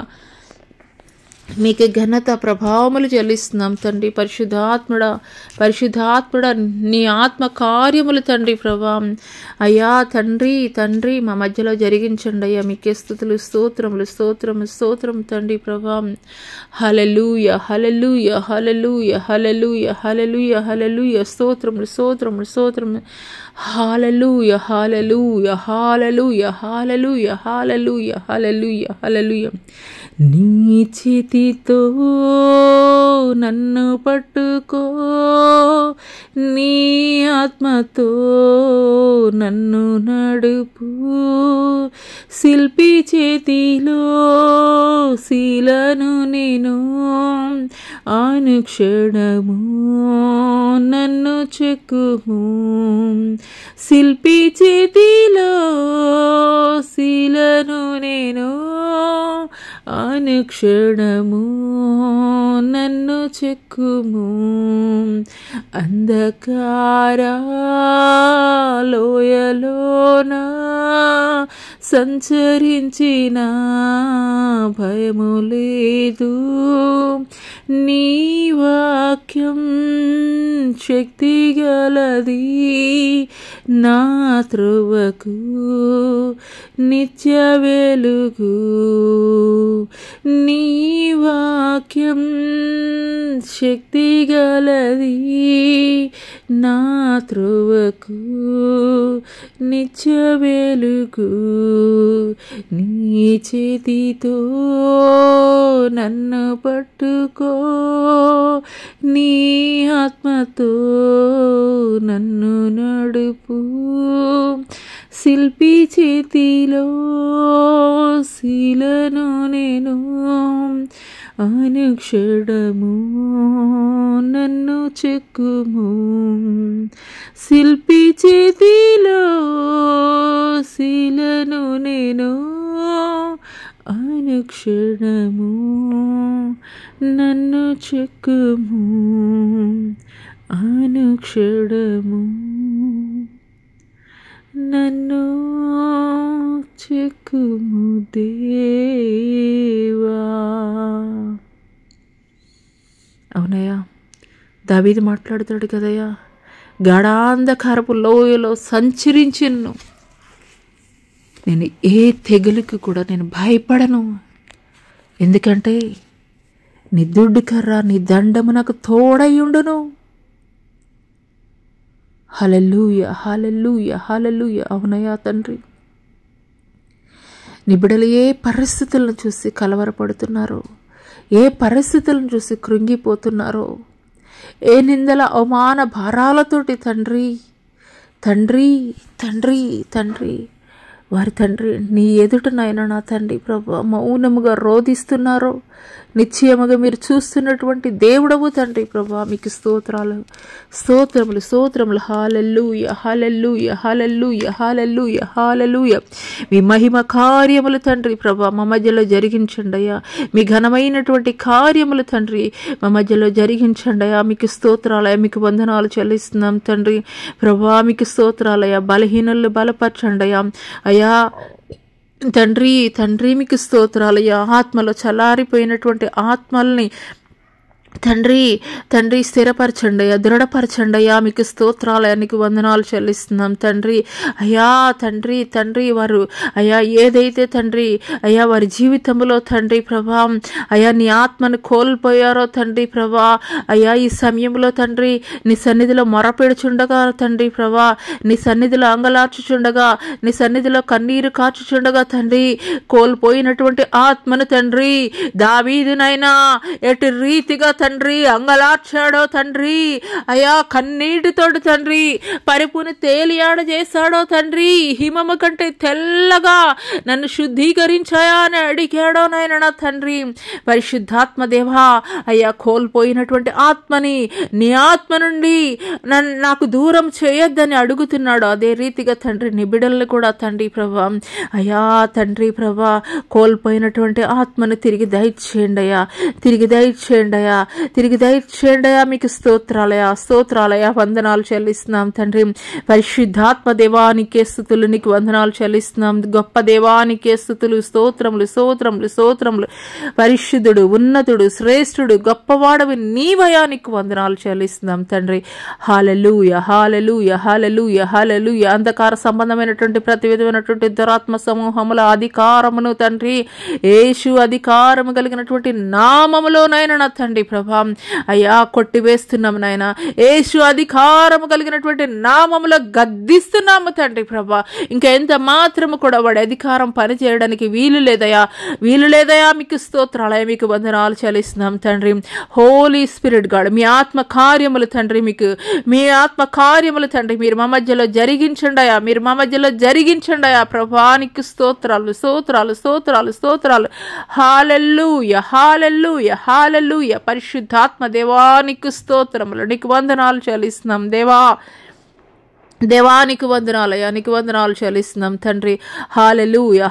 మీకే ఘనత ప్రభావములు చెల్లిస్తున్నాం తండ్రి. పరిశుద్ధాత్ముడా నీ ఆత్మ కార్యములు తండ్రి ప్రభా అయ్యా తండ్రి మా మధ్యలో జరిగించండి అయ్యా. మీకే స్తుతులు, స్తోత్రము తండ్రి ప్రభా. హల్లెలూయా, హల్లెలూయా, హల్లెలూయా, హల్లెలూయా, హల్లెలూయా, హల్లెలూయా. స్తోత్రము. హల్లెలూయా, hallelujah, hallelujah, hallelujah, hallelujah, hallelujah, హల్లెలూయా. నీ చేతితో నన్ను పట్టుకో, నీ ఆత్మతో నన్ను నడుపు, శిల్పి చేతిలో శీలను నేను, అనుక్షణము నన్ను చెక్కుము, శిల్పి చేతిలో శీలను నేను, అనుక్షణము నన్ను చెక్కుము. అంధకార లోయలోన సంచరించిన భయము లేదు, నీ వాక్యం శక్తి గలది, నా త్రోవకు నిత్య వెలుగు, నీ వాక్యం శక్తి గలది, నా త్రోవకు నిత్య వెలుగు. నీ చేతితో నన్ను పట్టుకో, నీ ఆత్మతో నన్ను నడుపు, శిల్పి చేతిలో శీలను నేను, అనుక్షణము నన్ను చెక్కుము, శిల్పి చేతిలో శీలను నేను, అనుక్షణము నన్ను చెక్కుము, అనుక్షణము నన్ను చెక్కుము దేవా. అవునయ్యా, దావీదు మాట్లాడుతాడు కదయ్యా, గాఢాంధకారపు లోయలో సంచరించిను, నేను ఏ తెగులుకి కూడా నేను భయపడను, ఎందుకంటే నీ దుడ్డు కర్ర నీ దండము నాకు తోడయ్యుండును. హల్లెలూయా, హల్లెలూయా, హల్లెలూయా. అవునయ్యా తండ్రి, నీ బిడ్డలు ఏ పరిస్థితులను చూసి కలవరపడుతున్నారో, ఏ పరిస్థితులను చూసి కృంగిపోతున్నారో, ఏ నిందల అవమాన భారాలతోటి తండ్రి తండ్రి తండ్రి తండ్రి వారి తండ్రి నీ ఎదుటనైనా నా తండ్రి ప్రభు మౌనముగా రోధిస్తున్నారో, నిశ్చయముగా మీరు చూస్తున్నటువంటి దేవుడవు తండ్రి ప్రభా. మీకు స్తోత్రములు. హల్లెలూయా, హల్లెలూయా, హల్లెలూయా, హల్లెలూయా, హల్లెలూయా. మీ మహిమ కార్యములు తండ్రి ప్రభా మా మధ్యలో జరిగించండి అయ్యా. మీ ఘనమైనటువంటి కార్యములు తండ్రి మా మధ్యలో జరిగించండి అయ్యా. మీకు స్తోత్రాలయ్యా, మీకు వందనాలు చెల్లిస్తున్నాం తండ్రి ప్రభా. మీకు స్తోత్రాలయ్యా. బలహీనులు బలపరచండి అయ్యా. అయ్యా తండ్రి మీకు స్తోత్రాలయ్యా. ఆత్మలో చల్లారిపోయినటువంటి ఆత్మల్ని తండ్రి స్థిరపరచండి అయ్యా, దృఢపరచండి అయ్యా. మీకు స్తోత్రాలయ్యా, నీకు వందనాలు చెల్లిస్తున్నాం తండ్రి. అయ్యా తండ్రి వారు అయ్యా ఏదైతే తండ్రి అయ్యా వారి జీవితంలో తండ్రి ప్రభా అయ్యా నీ ఆత్మను కోల్పోయారో తండ్రి ప్రభా అయ్యా, ఈ సమయంలో తండ్రి నీ సన్నిధిలో మొరపెడుచుండగా తండ్రి ప్రభా, నీ సన్నిధిలో అంగలార్చుచుండగా, నీ సన్నిధిలో కన్నీరు కార్చుచుండగా తండ్రి కోల్పోయినటువంటి ఆత్మను తండ్రి దావీదునైనా ఎటు రీతిగా తండ్రి అంగలార్చాడో తండ్రి అయ్యా, కన్నీటితోటి తండ్రి పరిపుని తేలియాడ చేశాడో తండ్రి, హిమము కంటే తెల్లగా నన్ను శుద్ధీకరించాయా అని అడిగాడో నాయన నా తండ్రి. పరిశుద్ధాత్మ దేవా అయ్యా, కోల్పోయినటువంటి ఆత్మని నీ ఆత్మ నుండి నాకు దూరం చేయొద్దని అడుగుతున్నాడు. అదే రీతిగా తండ్రి నీ బిడ్డలను కూడా తండ్రి ప్రభా అయ్యా తండ్రి ప్రభా కోల్పోయినటువంటి ఆత్మను తిరిగి దయచేయండి అయ్యా, తిరిగి దయచేయండి అయ్యా. మీకు స్తోత్రాలయ వందనాలు చెల్లిస్తున్నాం తండ్రి. పరిశుద్ధాత్మ దేవానికే స్తుతులు, నీకు వందనాలు చెల్లిస్తున్నాం. గొప్ప దేవానికే స్తుతులు, స్తోత్రములు. పరిశుద్ధుడు, ఉన్నతుడు, శ్రేష్ఠుడు, గొప్పవాడవి నీవయ్యా, నీకు వందనాలు చెల్లిస్తున్నాం తండ్రి. హల్లెలూయా. అంధకార సంబంధమైనటువంటి ప్రతి విధమైనటువంటి దురాత్మ సమూహముల అధికారమును తండ్రి యేసు అధికారము కలిగినటువంటి నామములోనైనా నా తండ్రి ప్రభా అయ్యా కొట్టివేస్తున్నాము నాయన. యేసు అధికారము కలిగినటువంటి నామములో గద్దిస్తున్నాము తండ్రి ప్రభా. ఇంకా ఎంత మాత్రము కూడా వాడి అధికారం పనిచేయడానికి వీలు లేదయా. మీకు స్తోత్రాలయ, మీకు వందనాలు చెల్లిస్తున్నాం తండ్రి. హోలీ స్పిరిట్ గాడ్, మీ ఆత్మ కార్యములు తండ్రి, మీ ఆత్మ కార్యములు తండ్రి మీరు మా మధ్యలో జరిగించండి అయా ప్రభానికి స్తోత్రాలు. హల్లెలూయా. పరిశుద్ధాత్మ దేవానికి స్తోత్రములు, నీకు వందనాలు చెల్లిస్తున్నాం దేవానికి వందనాలయ్యా, నీకు వందనాలు చెల్లిస్తున్నాం తండ్రి. హల్లెలూయా.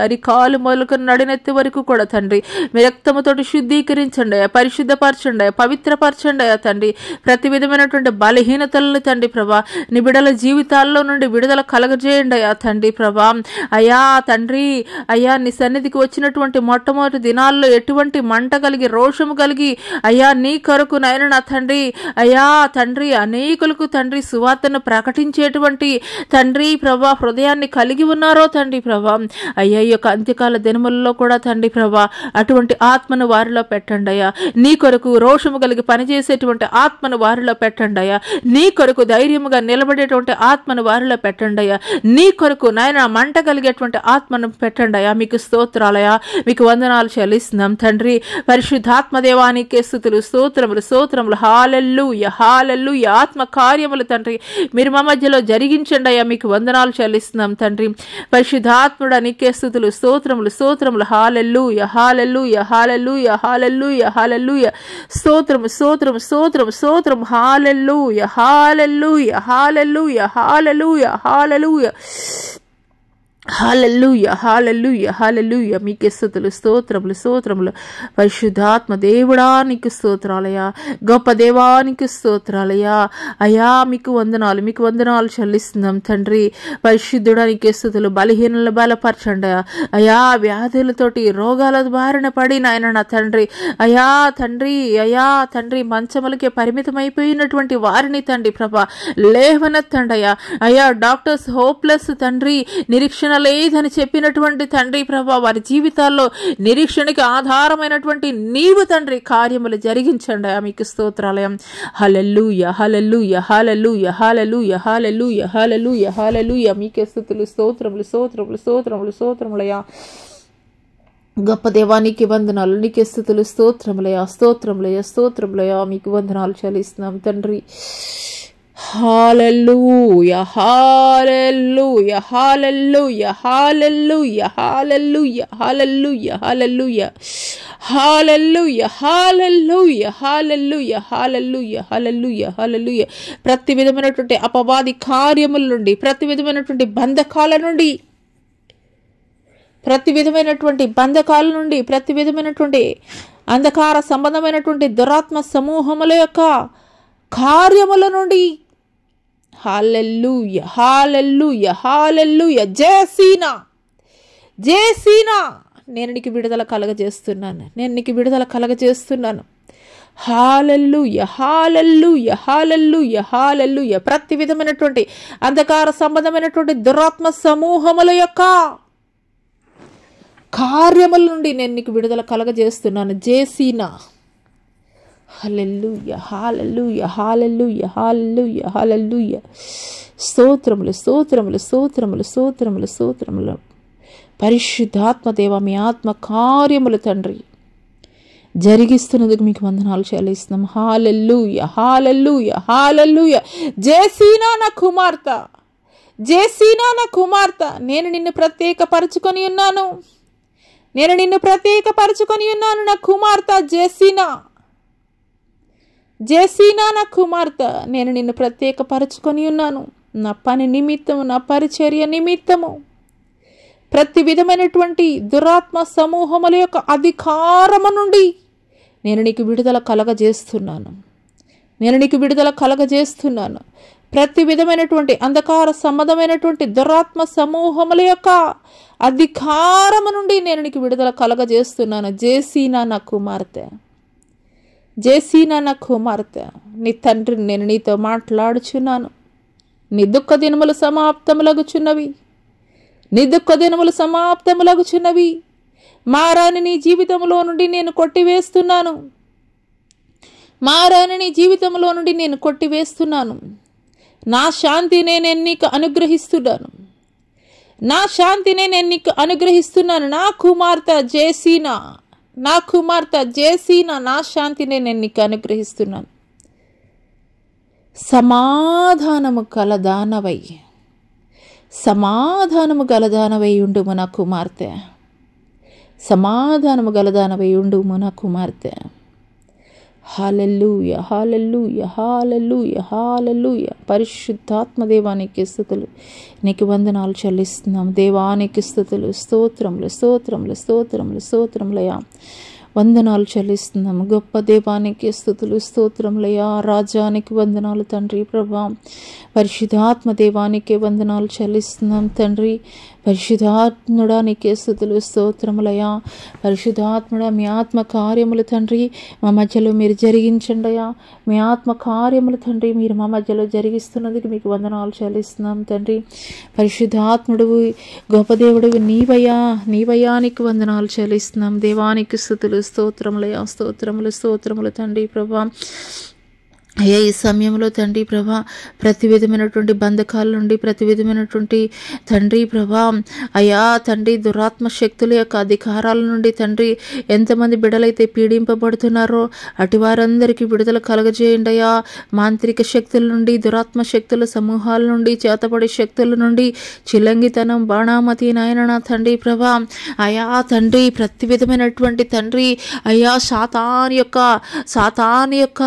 అరికాలు మొదలుకొని నడినెత్తి వరకు కూడా తండ్రి మీ రక్తముతోటి శుద్ధీకరించండి అయ్యా, పరిశుద్ధపరచండి అయ్యా, పవిత్రపరచండి అయ్యా తండ్రి. ప్రతి విధమైనటువంటి బలహీనతలను తండ్రి ప్రభా నీ బిడ్డల జీవితాల్లో నుండి విడుదల కలగజేయండి అయ్యా తండ్రి ప్రభా. అయ్యా తండ్రి అయ్యా నీ సన్నిధికి వచ్చినటువంటి మొట్టమొదటి దినాల్లో ఎటువంటి మంట కలిగి రోషము కలిగి అయ్యా నీ కొరకు నాయన నా తండ్రి అయ్యా తండ్రి అనేకులకు తండ్రి సువార్తను ప్రకటించేటువంటి తండ్రి ప్రభా హృదయాన్ని కలిగి ఉన్నారో తండ్రి ప్రభా అయ్యా ఈ యొక్క అంత్యకాల దినములలో కూడా తండ్రి ప్రభా అటువంటి ఆత్మను వారిలో పెట్టండి అయ్యా. నీ కొరకు రోషము కలిగి పనిచేసేటువంటి ఆత్మను వారిలో పెట్టండి అయ్యా. నీ కొరకు ధైర్యముగా నిలబడేటువంటి ఆత్మను వారిలో పెట్టండి అయ్యా. నీ కొరకు నాయన మంట కలిగేటువంటి ఆత్మను పెట్టండి అయ్యా. మీకు స్తోత్రాలయా, మీకు వందనాలు చెల్లిస్తున్నాం తండ్రి. పరిశుద్ధాత్మ దేవానికే స్తుతులు, స్తోత్రములు. హల్లెలూయా. ఆత్మ కార్యములు తండ్రి మీరు మా మధ్యలో జరిగించండి అయ్యా. మీకు వందనాలు చెల్లిస్తున్నాం తండ్రి. పరిశుద్ధాత్ముడా నీకే స్తుతులు, స్తోత్రములు. హల్లెలూయా. స్తోత్రం. హల్లెలూయా. మీకే స్తుతులు, స్తోత్రములు. పరిశుద్ధాత్మ దేవుడా నీకు స్తోత్రాలయా, గొప్ప దేవానికి స్తోత్రాలయా అయ్యా. మీకు వందనాలు చెల్లిస్తున్నాం తండ్రి. పరిశుద్ధుడా నీకే స్తుతులు. బలహీనలను బలపరచండి అయ్యా. వ్యాధులతోటి రోగాల బారిన పడి నాయన నా తండ్రి అయ్యా తండ్రి మంచములకే పరిమితమైపోయినటువంటి వారిని తండ్రి ప్రభా లేవనెత్తండి అయ్యా. డాక్టర్స్ హోప్లెస్ తండ్రి, నిరీక్షణ లేదని చెప్పినటువంటి తండ్రి ప్రభా వారి జీవితాల్లో నిరీక్షణకి ఆధారమైనటువంటి నీవు తండ్రి కార్యములు జరిగించండి. మీకు స్తోత్రాలయం. హల్లెలూయా. మీకే స్తుతులు, స్తోత్రములయా. గొప్ప దేవానికి వందనాలు, నీకే స్తుతులు, స్తోత్రములయా. మీకు వందనాలు చెల్లిస్తున్నాం తండ్రి. హల్లెలూయా. ప్రతి విధమైనటువంటి అపవాది కార్యముల నుండి, ప్రతి విధమైనటువంటి బంధకాల నుండి, ప్రతి విధమైనటువంటి అంధకార సంబంధమైనటువంటి దురాత్మ సమూహముల యొక్క కార్యముల నుండి హల్లెలూయా. జయసీనా నేను నీకు విడుదల కలగజేస్తున్నాను. హల్లెలూయా. ప్రతి విధమైనటువంటి అంధకార సంబంధమైనటువంటి దురాత్మ సమూహముల యొక్క కార్యముల నుండి నేను నీకు విడుదల కలగజేస్తున్నాను. జయసీనా. హల్లెలూయా. స్తోత్రములు. పరిశుద్ధాత్మ దేవ మీ ఆత్మ కార్యములు తండ్రి జరిగిస్తున్నందుకు మీకు వందనాలు చెల్లిస్తున్నాం. హల్లెలూయా. జయసీనా నా కుమార్తె, నేను నిన్ను ప్రత్యేకపరచుకొని ఉన్నాను. నా కుమార్తె జయసీనా నా కుమార్తె, నేను నిన్ను ప్రత్యేకపరచుకొని ఉన్నాను. నా పని నిమిత్తము, నా పరిచర్య నిమిత్తము ప్రతి విధమైనటువంటి దురాత్మ సమూహముల యొక్క అధికారము నుండి నేను నీకు విడుదల కలగజేస్తున్నాను. నేను నీకు విడుదల కలగజేస్తున్నాను. ప్రతి విధమైనటువంటి అంధకార సంబంధమైనటువంటి దురాత్మ సమూహముల యొక్క అధికారము నుండి నేను నీకు విడుదల కలగజేస్తున్నాను. జేసీనా నా కుమార్తె, జేసీనా నా కుమార్తె, నీ తండ్రిని నేను నీతో మాట్లాడుచున్నాను. నీ దుఃఖ దినములు సమాప్తములగుచున్నవి, నీ దుఃఖ దినములు సమాప్తములగుచున్నవి. మారాని నీ జీవితంలో నుండి నేను కొట్టివేస్తున్నాను. మారాని నీ జీవితంలో నుండి నేను కొట్టివేస్తున్నాను. నా శాంతినే నేను నీకు అనుగ్రహిస్తున్నాను. నా శాంతినే నేను నీకు అనుగ్రహిస్తున్నాను. నా కుమార్తె జేసీనా, నా కుమార్తె జేసీనా, నా శాంతినే నేను నీకు అనుగ్రహిస్తున్నాను. సమాధానము కలదానవై, సమాధానము గలదానవై ఉండుము నా కుమార్తె, సమాధానము గలదానవై ఉండుము నా కుమార్తె. హల్లెలూయా, హల్లెలూయా, హల్లెలూయా, హల్లెలూయా. పరిశుద్ధాత్మ దేవానికి స్తుతులు, నీకు వందనాలు చెల్లిస్తున్నాం. దేవానికి స్తుతులు, స్తోత్రములు, స్తోత్రములు, స్తోత్రములు, స్తోత్రములయా. వందనాలు చెల్లిస్తున్నాము. గొప్ప దేవానికి స్తుతులు, స్తోత్రములయా. రాజానికి వందనాలు తండ్రి. ప్రభా పరిశుద్ధాత్మ దేవానికి వందనాలు చెల్లిస్తున్నాం తండ్రి. పరిశుద్ధాత్ముడా నీకే స్తుతులు, స్తోత్రములయా. పరిశుద్ధాత్ముడా మీ ఆత్మ కార్యములు తండ్రి మా మధ్యలో మీరు జరిగించండి అయ్యా. మీ ఆత్మ కార్యములు తండ్రి మీరు మా మధ్యలో జరిగిస్తున్నందుకు మీకు వందనాలు చెల్లిస్తున్నాం తండ్రి. పరిశుద్ధాత్ముడు గొప్ప దేవుడు నీవయ్యా, నీవయానికి వందనాలు చెల్లిస్తున్నాం. దేవానికి స్తుతులు, స్తోత్రములయా. స్తోత్రములు, స్తోత్రములు తండ్రి. ప్రభా అయ్యా ఈ సమయంలో తండ్రి ప్రభా ప్రతి విధమైనటువంటి బంధకాల నుండి, ప్రతి విధమైనటువంటి తండ్రి ప్రభా అయ్యా తండ్రి దురాత్మ శక్తుల యొక్క అధికారాల నుండి తండ్రి ఎంతమంది బిడ్డలైతే పీడింపబడుతున్నారో అటు వారందరికీ విడుదల కలగజేయండి అయ్యా. మాంత్రిక శక్తుల నుండి, దురాత్మ శక్తుల సమూహాల నుండి, చేతపడి శక్తుల నుండి, చిల్లంగితనం, బాణామతి నాయన నా తండ్రి ప్రభా అయా తండ్రి ప్రతి విధమైనటువంటి తండ్రి అయ్యా సాతాను యొక్క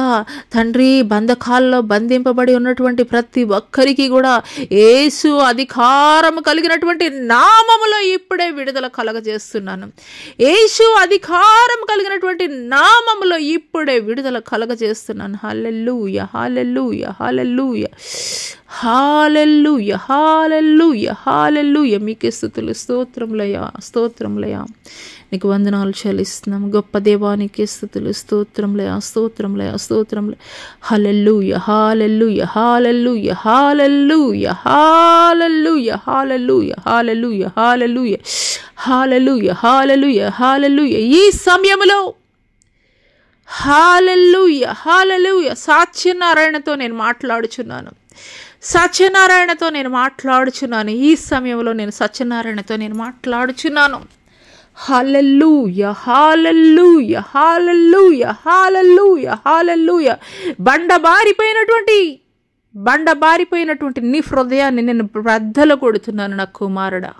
తండ్రి బంధకాల్లో బంధింపబడి ఉన్నటువంటి ప్రతి ఒక్కరికి కూడా యేసు అధికారం కలిగినటువంటి నామములో ఇప్పుడే విడుదల కలగజేస్తున్నాను. యేసు అధికారం కలిగినటువంటి నామములో ఇప్పుడే విడుదల కలగజేస్తున్నాను. హల్లెలూయా, హల్లెలూయా, హల్లెలూయా, హల్లెలూయా, హల్లెలూయా, హల్లెలూయా. మీకే స్తుతులు, స్తోత్రములయా, స్తోత్రములయా. నీకు వందనాలు చెల్లిస్తున్నాం. గొప్ప దేవానికి స్తుతులు, స్తోత్రములయా, స్తోత్రములయా, స్తోత్రములయా. హల్లెలూయా, hallelujah, hallelujah, hallelujah, hallelujah, hallelujah, hallelujah, hallelujah, hallelujah, hallelujah, హల్లెలూయా. ఈ సమయంలో హల్లెలూయా, హల్లెలూయా సత్యనారాయణతో నేను మాట్లాడుచున్నాను. సత్యనారాయణతో నేను మాట్లాడుచున్నాను. ఈ సమయంలో నేను సత్యనారాయణతో నేను మాట్లాడుచున్నాను. హల్లెలూయా, హల్లెలూయా, హల్లెలూయా, హల్లెలూయా, హల్లెలూయా. బండబారిపోయినటువంటి నీ హృదయాన్ని నేను బ్రద్దలు కొడుతున్నాను నా కుమారుడా.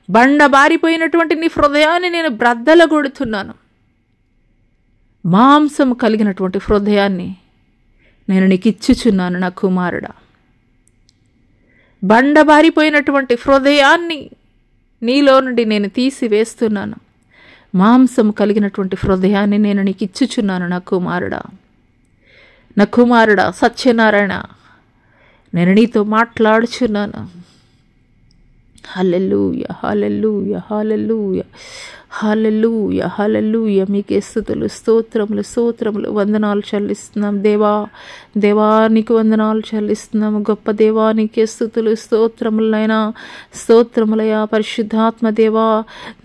బండబారిపోయినటువంటి నీ హృదయాన్ని నేను బ్రద్దలు కొడుతున్నాను. మాంసం కలిగినటువంటి హృదయాన్ని నేను నీకు ఇచ్చుచున్నాను నా కుమారుడా. బండబారిపోయినటువంటి హృదయాన్ని నీలో నుండి నేను తీసివేస్తున్నాను. మాంసం కలిగినటువంటి హృదయాన్ని నేను నీకు ఇచ్చుచున్నాను నా కుమారుడా. నా కుమారుడా సత్యనారాయణ నేను నీతో మాట్లాడుచున్నాను. హల్లెలూయా, హల్లెలూయా, హల్లెలూయా, హల్లెలూయా, హల్లెలూయా. మీకే స్తుతులు, స్తోత్రములు, స్తోత్రములు, వందనాలు చెల్లిస్తున్నాం దేవా. దేవానికి వందనాలు చెల్లిస్తున్నాము. గొప్ప దేవానికి స్తుతులు, స్తోత్రములైనా, స్తోత్రములయా. పరిశుద్ధాత్మ దేవా,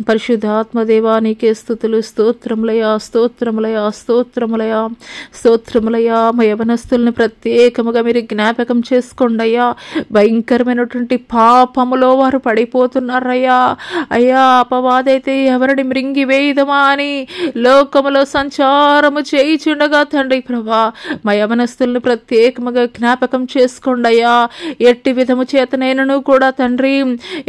పరిశుద్ధాత్మ దేవానికి స్తుతులు, స్తోత్రములయా, స్తోత్రములయా, స్తోత్రములయా, స్తోత్రములయా. మా యవనస్తుల్ని ప్రత్యేకముగా మీరు జ్ఞాపకం చేసుకోండి అయ్యా. భయంకరమైనటువంటి పాపములో వారు పడిపోతున్నారయ్యా. అయ్యా అపవాదైతే ఎవరిని మృంగివేయుదమా అని లోకములో సంచారము చేయుచుండగా తండ్రి ప్రభా మా యవనస్తుల్ని ప్రత్యేకముగా జ్ఞాపకం చేసుకోండి అయ్యా. ఎట్టి విధము చేతనైనను కూడా తండ్రి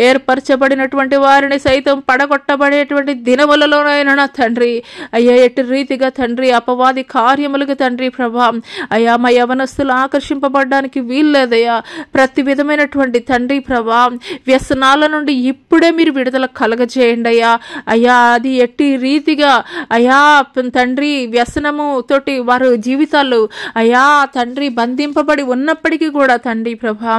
ఏర్పరచబడినటువంటి వారిని సైతం పడగొట్టబడేటువంటి దినములలోనైనా నా తండ్రి అయ్యా ఎట్టి రీతిగా తండ్రి అపవాది కార్యములకు తండ్రి ప్రభా అయ్యా మా యవనస్తులు ఆకర్షింపబడడానికి వీల్లేదయ్యా. ప్రతి విధమైనటువంటి తండ్రి ప్రభా వ్యసనాల నుండి ఇప్పుడే మీరు విడుదల కలగజేయండి అయ్యా. అయ్యా అయా అది ఎట్టి రీతిగా అయా తండ్రి వ్యసనము తోటి వారు జీవితాలు అయా తండ్రి బంధింపబడి ఉన్నప్పటికీ కూడా తండ్రి ప్రభా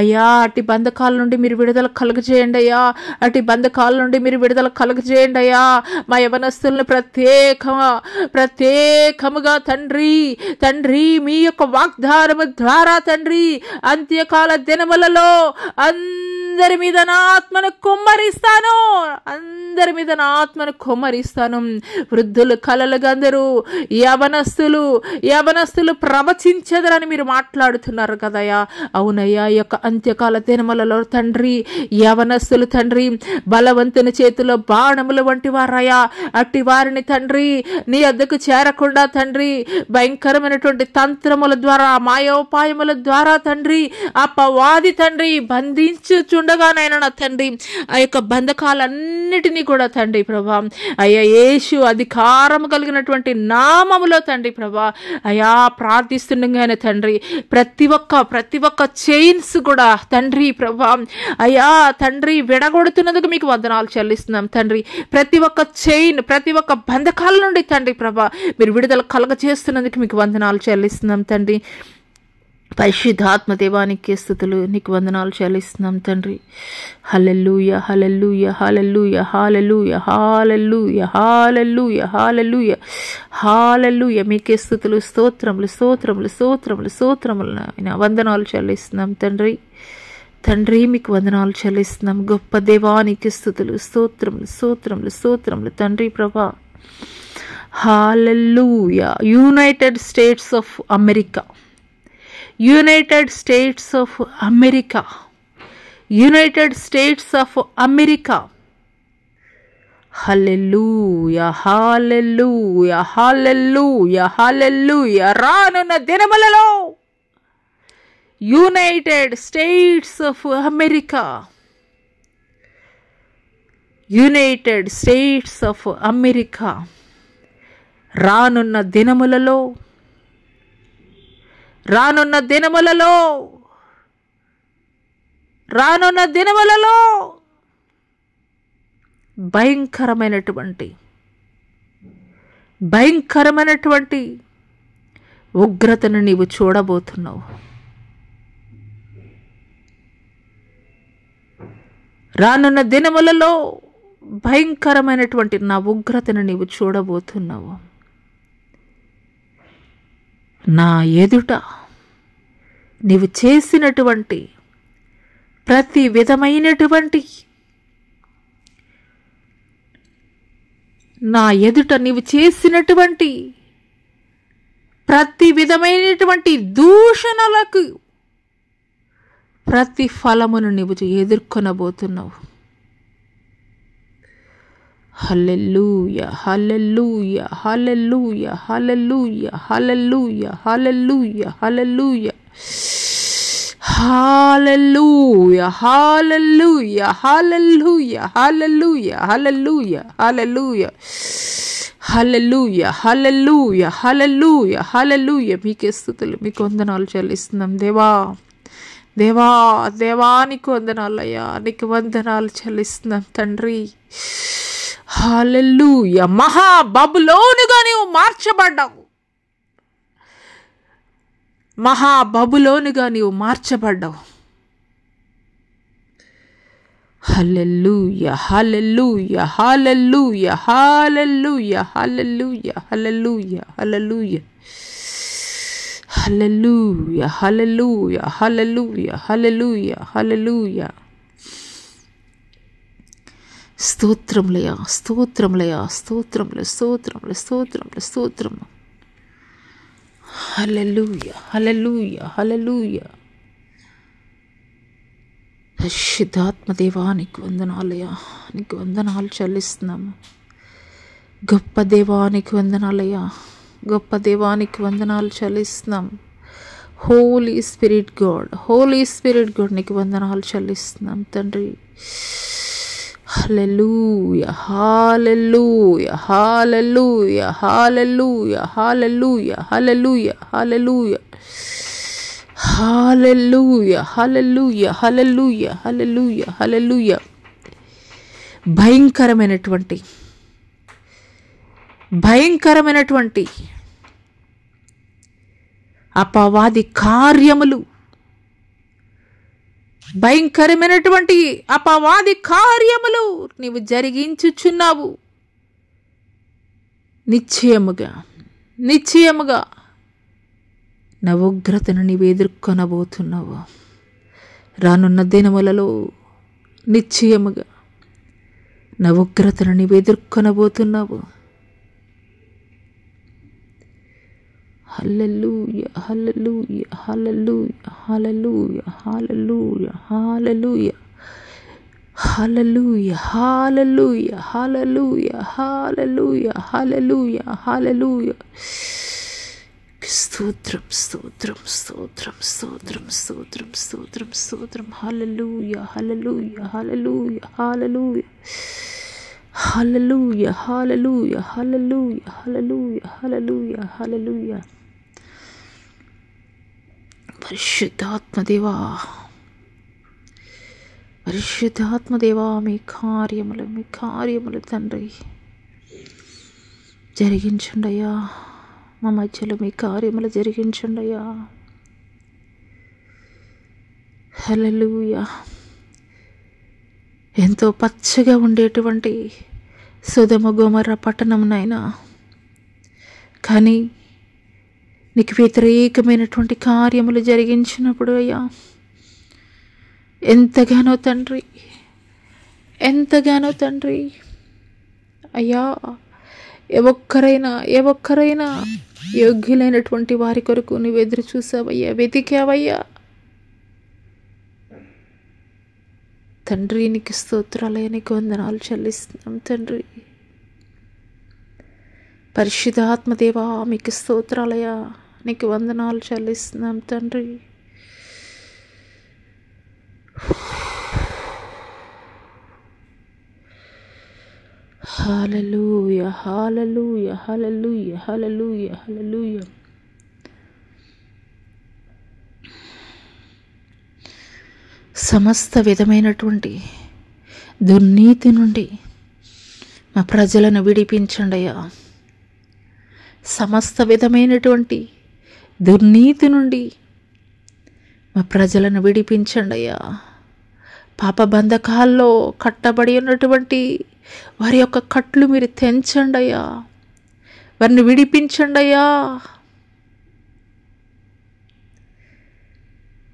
అయ్యా అట్టి బంధకాల నుండి మీరు విడుదల కలుగజేయండి అయ్యా, అట్టి బంధకాల నుండి మీరు విడుదల కలుగజేయండి అయ్యా. మా యవనస్తులను ప్రత్యేకముగా తండ్రి మీ యొక్క వాగ్దానము ద్వారా తండ్రి అంత్యకాల దినములలో అందరి మీద నా ఆత్మను కుమ్మరిస్తాను, అందరి మీద నా ఆత్మను కుమ్మరిస్తాను. వృద్ధులు కలలు గందరు, యవనస్తులు ప్రవచించదరని మీరు మాట్లాడుతున్నారు కదయ్యా. అవునయ్యా, ఈ యొక్క అంత్యకాల దినములలో తండ్రి యవనస్తులు తండ్రి బలవంతుని చేతిలో బాణముల వంటి వారయ్యా. అట్టి వారిని తండ్రి నీ వద్దకు చేరకుండా తండ్రి భయంకరమైనటువంటి తంత్రముల ద్వారా మాయోపాయముల ద్వారా తండ్రి అపవాది తండ్రి బంధించుచుండగానైనా నా తండ్రి ఆ యొక్క బంధకాలన్నిటినీ కూడా తండ్రి ప్రభా అయ్యా యేసు అధికారము కలిగినటువంటి నామములో తండ్రి ప్రభా అయ్యా ప్రార్థిస్తుండగానే తండ్రి ప్రతి ఒక్క చైన్స్ కూడా తండ్రి ప్రభా అయ్యా తండ్రి విడగొడుతున్నందుకు మీకు వందనాలు చెల్లిస్తున్నాం తండ్రి. ప్రతి ఒక్క చైన్, ప్రతి ఒక్క బంధకాల నుండి తండ్రి ప్రభా మీరు విడుదల కలగజేస్తున్నందుకు మీకు వందనాలు చెల్లిస్తున్నాం తండ్రి. పరిశుద్ధాత్మ దేవానికి స్తుతులు, నీకు వందనాలు చెల్లిస్తున్నాం తండ్రి. హల్లెలూయా hallelujah hallelujah hallelujah hallelujah hallelujah hallelujah హల్లెలూయా మీకే స్తుతులు, స్తోత్రములు స్తోత్రములు స్తోత్రములు స్తోత్రములు వందనాలు చెల్లిస్తున్నాం తండ్రి. తండ్రి మీకు వందనాలు చెల్లిస్తున్నాం. గొప్ప దేవానికి స్తుతులు, స్తోత్రములు స్తోత్రములు స్తోత్రములు తండ్రి ప్రభా. Hallelujah. United States of America, United States of America, United States of America. Hallelujah hallelujah hallelujah hallelujah. రానున్న దినములలో United States of America, United States of America రానున్న దినములలో భయంకరమైనటువంటి ఉగ్రతను నీవు చూడబోతున్నావు. రానున్న దినములలో భయంకరమైనటువంటి నా ఉగ్రతను నీవు చూడబోతున్నావు. నా ఎదుట నీవు చేసినటువంటి ప్రతి విధమైనటువంటి దూషణలకు ప్రతి ఫలమును నీవు ఎదుర్కొనబోతున్నావు. హల్లెలూయా hallelujah hallelujah hallelujah hallelujah hallelujah hallelujah hallelujah hallelujah hallelujah hallelujah hallelujah hallelujah hallelujah hallelujah hallelujah హల్లెలూయా. మీకే స్తుతులు, మీకు వందనాలు చెల్లిస్తున్నాం దేవా. దేవా దేవా నీకు వందనాలయ్యా, నీకు వందనాలు చెల్లిస్తున్నాం తండ్రి. హల్లెలూయా. మహా బబులోనుగా నీవు మార్చబడ్డావు, మహా బబులోనుగా నీవు మార్చబడ్డావు. హల్లెలూయా hallelujah hallelujah hallelujah hallelujah hallelujah hallelujah hallelujah hallelujah hallelujah hallelujah హల్లెలూయా. స్తోత్రములయా స్తోత్రములయా స్తోత్రములు స్తోత్రములు స్తోత్రములు స్తోత్రము. హల్లెలూయా హల్లెలూయా హల్లెలూయా. పరిశుద్ధాత్మ దేవా నీకు వందనాలయ్యా, నీకు వందనాలు చెల్లిస్తున్నాము. గొప్ప దేవానికి వందనాలయ్యా, గొప్ప దేవానికి వందనాలు చెల్లిస్తున్నాం. Holy spirit God, holy spirit God నీకు వందనాలు చెల్లిస్తున్నాం తండ్రి. హల్లెలూయా hallelujah hallelujah hallelujah hallelujah hallelujah hallelujah hallelujah hallelujah hallelujah hallelujah హల్లెలూయా. భయంకరమైనటువంటి భయంకరమైనటువంటి అపవాది కార్యములు, భయంకరమైనటువంటి అపవాది కార్యములు నీవు జరిగించుచున్నావు. నిశ్చయముగా నా ఉగ్రతను నీవు ఎదుర్కొనబోతున్నావు. రానున్న దినములలో నిశ్చయముగా నా ఉగ్రతను నీవు ఎదుర్కొనబోతున్నావు. హల్లెలూయా, hallelujah, hallelujah, hallelujah, hallelujah, hallelujah, hallelujah, hallelujah, hallelujah, hallelujah, hallelujah, హల్లెలూయా. స్తోత్రం, స్తోత్రం, స్తోత్రం, స్తోత్రం, స్తోత్రం, స్తోత్రం, స్తోత్రం. హల్లెలూయా, hallelujah, hallelujah, hallelujah, hallelujah, hallelujah, hallelujah, hallelujah, hallelujah, హల్లెలూయా. పరిశుద్ధాత్మదేవా, పరిశుద్ధాత్మదేవా, మీ కార్యములు తండ్రి జరిగించండియా. మా మధ్యలో మీ కార్యములు జరిగించండియా. హల్లెలూయా. ఎంతో పచ్చగా ఉండేటువంటి సొదొమ గొమొర్రా పట్టణంనైనా కానీ నీకు వ్యతిరేకమైనటువంటి కార్యములు జరిగించినప్పుడు అయ్యా ఎంతగానో తండ్రి అయ్యా, ఏ ఒక్కరైనా యోగ్యులైనటువంటి వారి కొరకు నువ్వు ఎదురు చూసావయ్యా, వెతికావయ్యా తండ్రి. నీకు స్తోత్రాలయ్యా, నీకు వందనాలు చెల్లిస్తున్నాం తండ్రి. పరిశుద్ధాత్మదేవా, మీకు స్తోత్రాలయ్యా, నీకు వందనాలు చెల్లిస్తున్నాం తండ్రి. హల్లెలూయా, హల్లెలూయా, హల్లెలూయా, హల్లెలూయా, హల్లెలూయా. సమస్త విధమైనటువంటి దుర్నీతి నుండి మా ప్రజలను విడిపించండి అయ్యా. సమస్త విధమైనటువంటి దుర్నీతి నుండి మా ప్రజలను విడిపించండి అయ్యా. పాప బంధకాల్లో కట్టబడి ఉన్నటువంటి వారి యొక్క కట్లు మీరు తెంచండి అయ్యా, వారిని విడిపించండి అయ్యా.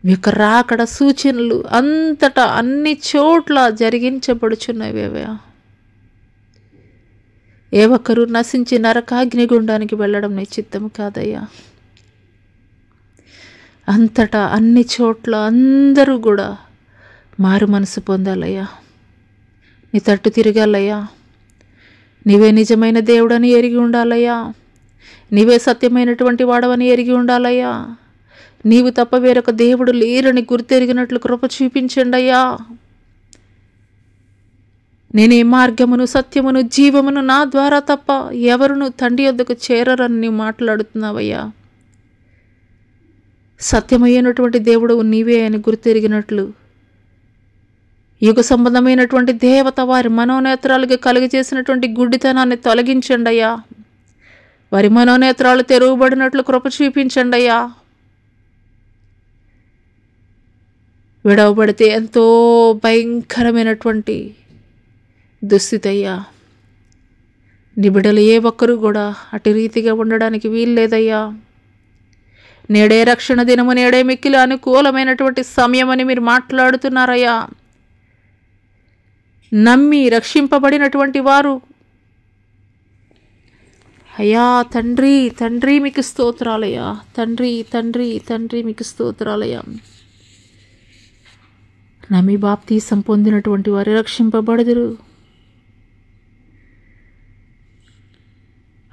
మీ యొక్క రాకడ సూచనలు అంతటా అన్ని చోట్ల జరిగించబడుచున్నవేవా. ఏ ఒక్కరు నశించి నరకాగ్నిగుండానికి వెళ్ళడం నీ చిత్తము కాదయ్యా. అంతటా అన్ని చోట్ల అందరూ కూడా మారు మనసు పొందాలయ్యా, నీ తట్టు తిరగాలయ్యా. నీవే నిజమైన దేవుడని ఎరిగి ఉండాలయ్యా, నీవే సత్యమైనటువంటి వాడవని ఎరిగి ఉండాలయ్యా. నీవు తప్ప వేరొక దేవుడు లేరని గుర్తెరిగినట్లు కృప చూపించండి అయ్యా. నేనే మార్గమును, సత్యమును, జీవమును, నా ద్వారా తప్ప ఎవరును తండ్రి యొద్దకు చేరరని నీవు మాట్లాడుతున్నావయ్యా. సత్యమైనటువంటి దేవుడు నీవే అని గుర్తెరిగినట్లు యుగ సంబంధమైనటువంటి దేవత వారి మనోనేత్రాలకు కలుగజేసినటువంటి గుడ్డితనాన్ని తొలగించండి అయ్యా. వారి మనోనేత్రాలు తెరవబడినట్లు కృప చూపించండి అయ్యా. విడవబడితే ఎంతో భయంకరమైనటువంటి దుస్థితి అయ్యా. నీ బిడ్డలు ఏ ఒక్కరు కూడా అటు రీతిగా ఉండడానికి వీల్లేదయ్యా. నేడే రక్షణ దినము, నేడే మిక్కిలి అనుకూలమైనటువంటి సమయం అని మీరు మాట్లాడుతున్నారయ్యా. నమ్మి రక్షింపబడినటువంటి వారు అయ్యా తండ్రి మీకు స్తోత్రాలయ్యా. తండ్రి మీకు స్తోత్రాలయ్యా. నమ్మి బాప్తీసం పొందినటువంటి వారు రక్షింపబడదురు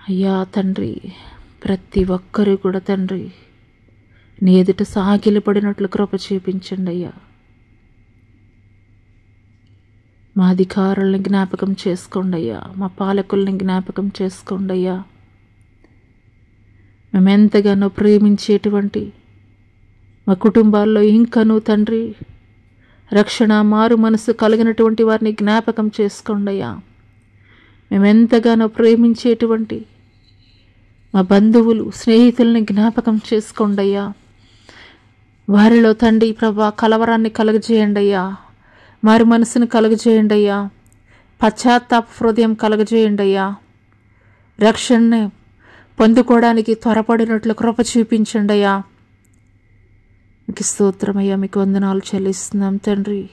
అయ్యా. తండ్రి ప్రతి ఒక్కరూ కూడా తండ్రి నీ ఎదుట సాగిలపడినట్లు కృప చూపించండి అయ్యా. మా అధికారులను జ్ఞాపకం చేసుకోండి అయ్యా, మా పాలకుల్ని జ్ఞాపకం చేసుకోండి అయ్యా. మేమెంతగానో ప్రేమించేటువంటి మా కుటుంబాల్లో ఇంకనూ తండ్రి రక్షణ మారు మనసు కలిగినటువంటి వారిని జ్ఞాపకం చేసుకోండి అయ్యా. మేమెంతగానో ప్రేమించేటువంటి మా బంధువులు స్నేహితుల్ని జ్ఞాపకం చేసుకోండి అయ్యా. వారిలో తండ్రి ప్రభా కలవరాన్ని కలుగజేయండి అయ్యా. మారు మనసును కలుగజేయండి అయ్యా. పశ్చాత్తాప హృదయం కలుగజేయండి అయ్యా. రక్షణని పొందుకోవడానికి త్వరపడినట్లు కృప చూపించండి అయ్యా. మీకు స్తోత్రమయ్యా, మీకు వందనాలు చెల్లిస్తున్నాం తండ్రి.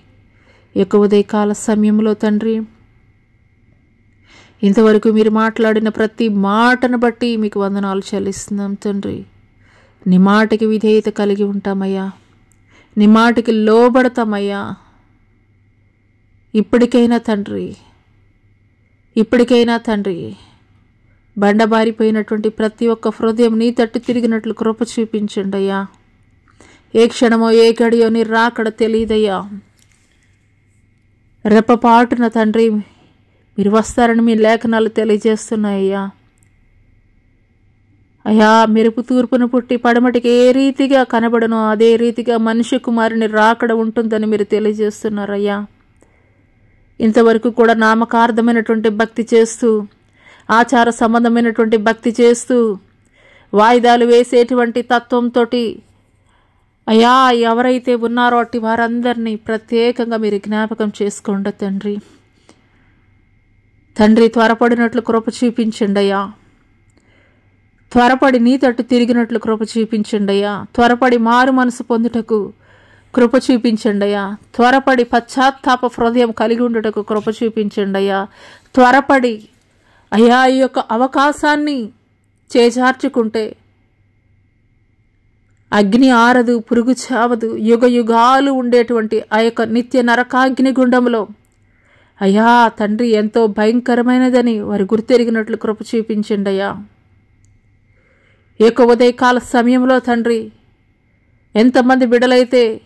ఈ యొక్క ఉదయకాల సమయంలో తండ్రి ఇంతవరకు మీరు మాట్లాడిన ప్రతి మాటను బట్టి మీకు వందనాలు చెల్లిస్తున్నాం తండ్రి. నీ మాటకి విధేయత కలిగి ఉంటామయ్యా. నీ మాటకి లోబడతామయ్యా. ఇప్పటికైనా తండ్రి బండబారిపోయినటువంటి ప్రతి ఒక్క హృదయం నీ తట్టు తిరిగినట్లు కృప చూపించండి అయ్యా. ఏ క్షణమో ఏ గడియో నీ రాకడ తెలియదయ్యా. రెప్పపాటున తండ్రి మీరు వస్తారని మీ లేఖనాలు తెలియజేస్తున్నాయ్యా. అయ్యా, మెరుపు తూర్పును పుట్టి పడమటికి ఏ రీతిగా కనబడనో అదే రీతిగా మనిషి కుమారుని రాకడ ఉంటుందని మీరు తెలియజేస్తున్నారయ్యా. ఇంతవరకు కూడా నామకార్థమైనటువంటి భక్తి చేస్తూ, ఆచార సంబంధమైనటువంటి భక్తి చేస్తూ, వాయిదాలు వేసేటువంటి తత్వంతో అయ్యా ఎవరైతే ఉన్నారో అట్టి వారందరినీ ప్రత్యేకంగా మీరు జ్ఞాపకం చేసుకోండి తండ్రి. త్వరపడినట్లు కృప చూపించండి అయ్యా. త్వరపడి నీ తట్టు తిరిగినట్లు కృప చూపించండి అయ్యా. త్వరపడి మారు మనసు పొందుటకు కృప చూపించండి అయ్యా. త్వరపడి పశ్చాత్తాప హృదయం కలిగి ఉండటకు కృప చూపించండి అయ్యా. త్వరపడి అయ్యా ఈ యొక్క అవకాశాన్ని చేజార్చుకుంటే అగ్ని ఆరదు, పురుగు చావదు, యుగ యుగాలు ఉండేటువంటి ఆ యొక్క నిత్య నరకాగ్ని గుండంలో అయ్యా తండ్రి ఎంతో భయంకరమైనదని వారు గుర్తెరిగినట్లు కృప చూపించండి అయ్యా. ఈ యొక్క ఉదయకాల సమయంలో తండ్రి ఎంతమంది బిడ్డలైతే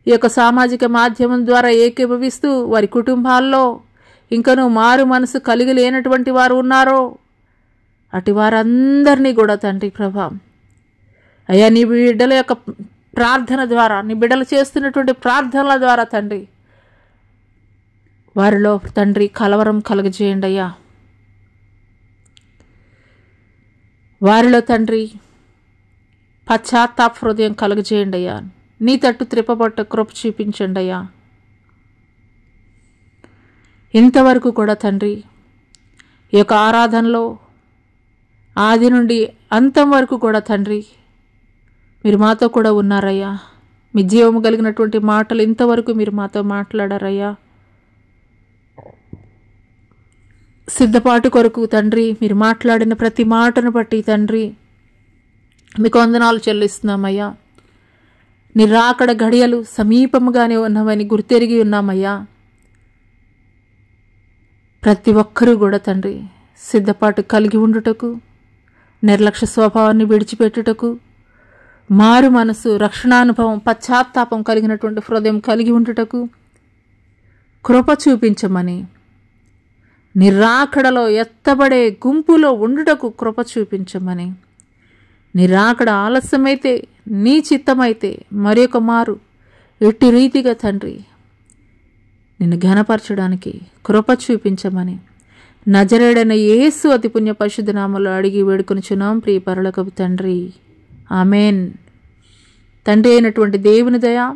ఈ యొక్క సామాజిక మాధ్యమం ద్వారా ఏకీభవిస్తూ వారి కుటుంబాల్లో ఇంకనూ మారు మనసు కలిగి లేనటువంటి వారు ఉన్నారో అటు వారందరినీ కూడా తండ్రి ప్రభా అయ్యా నీ బిడ్డల యొక్క ప్రార్థన ద్వారా, నీ బిడ్డలు చేస్తున్నటువంటి ప్రార్థనల ద్వారా తండ్రి వారిలో తండ్రి కలవరం కలుగజేయండి అయ్యా. వారిలో తండ్రి పశ్చాత్తాప హృదయం కలుగజేయండి అయ్యా. నీ తట్టు త్రిప్పబట్ట కృప చూపించండి అయ్యా. ఇంతవరకు కూడా తండ్రి ఈ యొక్క ఆరాధనలో ఆది నుండి అంతం వరకు కూడా తండ్రి మీరు మాతో కూడా ఉన్నారయ్యా. మీ జీవము కలిగినటువంటి మాటలు ఇంతవరకు మీరు మాతో మాట్లాడారయ్యా. సిద్ధపాటు కొరకు తండ్రి మీరు మాట్లాడిన ప్రతి మాటను బట్టి తండ్రి మీకు వందనాలు చెల్లిస్తున్నామయ్యా. నీ రాకడ గడియలు సమీపముగానే ఉన్నామని గుర్తెరిగి ఉన్నామయ్యా. ప్రతి ఒక్కరూ కూడా తండ్రి సిద్ధపాటు కలిగి ఉండుటకు, నిర్లక్ష్య స్వభావాన్ని విడిచిపెట్టుటకు, మారు మనసు, రక్షణానుభవం, పశ్చాత్తాపం కలిగినటువంటి హృదయం కలిగి ఉండుటకు కృప చూపించమని, నిరాకడలో ఎత్తబడే గుంపులో ఉండుటకు కృప చూపించమని, నిరాకడ ఆలస్యమైతే నీ చిత్తమైతే మరొక మారు ఎట్టి రీతిగా తండ్రి నిన్ను ఘనపరచడానికి కృప చూపించమని నజరేడైన యేసు అతి పుణ్య పరిశుద్ధ నామములో అడిగి వేడుకొనుచున్నాం ప్రియ పరలోకపు తండ్రి. ఆమెన్. తండ్రి అయినటువంటి దేవుని దయ,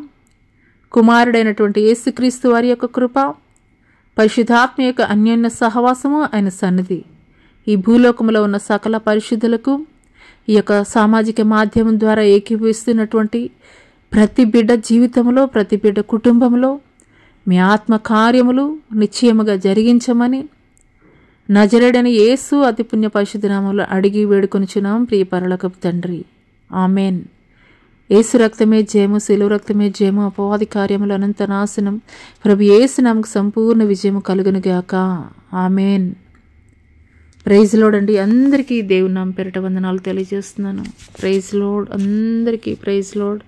కుమారుడైనటువంటి యేసుక్రీస్తు వారి యొక్క కృప, పరిశుద్ధాత్మ యొక్క అన్యోన్య సహవాసము ఆయన సన్నిధి ఈ భూలోకములో ఉన్న సకల పరిశుద్ధులకు, ఈ యొక్క సామాజిక మాధ్యమం ద్వారా ఏకీభవిస్తున్నటువంటి ప్రతి బిడ్డ జీవితంలో, ప్రతి బిడ్డ కుటుంబంలో మీ ఆత్మ కార్యములు నిశ్చయముగా జరిగించమని నజరేడని యేసు అతి పుణ్య పరిశుద్ధ నామములో అడిగి వేడుకొనుచున్నాం ప్రియ పరలోకపు తండ్రి. ఆమెన్. యేసు రక్తమే జయము, శిలువ రక్తమే జయము, అపవాది కార్యములు అనంత నాశనం. ప్రభు యేసు నామకు సంపూర్ణ విజయము కలుగునుగాక. ఆమెన్. ప్రైజ్ లోడ్ అండి. అందరికీ దేవుని నామం పేరిట వందనాలు తెలియజేస్తున్నాను. ప్రైజ్ లోడ్ అందరికీ. Praise Lord.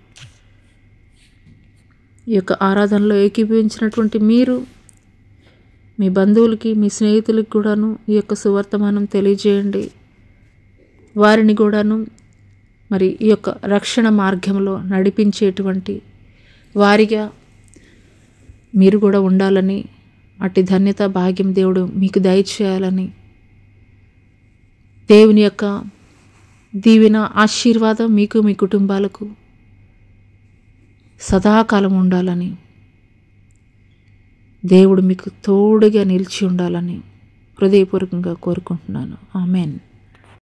ఈ యొక్క ఆరాధనలో ఏకీభవించినటువంటి మీరు మీ బంధువులకి, మీ స్నేహితులకి కూడాను ఈ యొక్క సువర్తమానం తెలియజేయండి. వారిని కూడాను మరి ఈ యొక్క రక్షణ మార్గంలో నడిపించేటువంటి వారిగా మీరు కూడా ఉండాలని, అట్టి ధన్యత భాగ్యం దేవుడు మీకు దయచేయాలని దేవుని యొక్క దీవెన ఆశీర్వాదం మీకు మీ కుటుంబాలకు సదాకాలం ఉండాలని, దేవుడు మీకు తోడుగా నిలిచి ఉండాలని హృదయపూర్వకంగా కోరుకుంటున్నాను. ఆమెన్.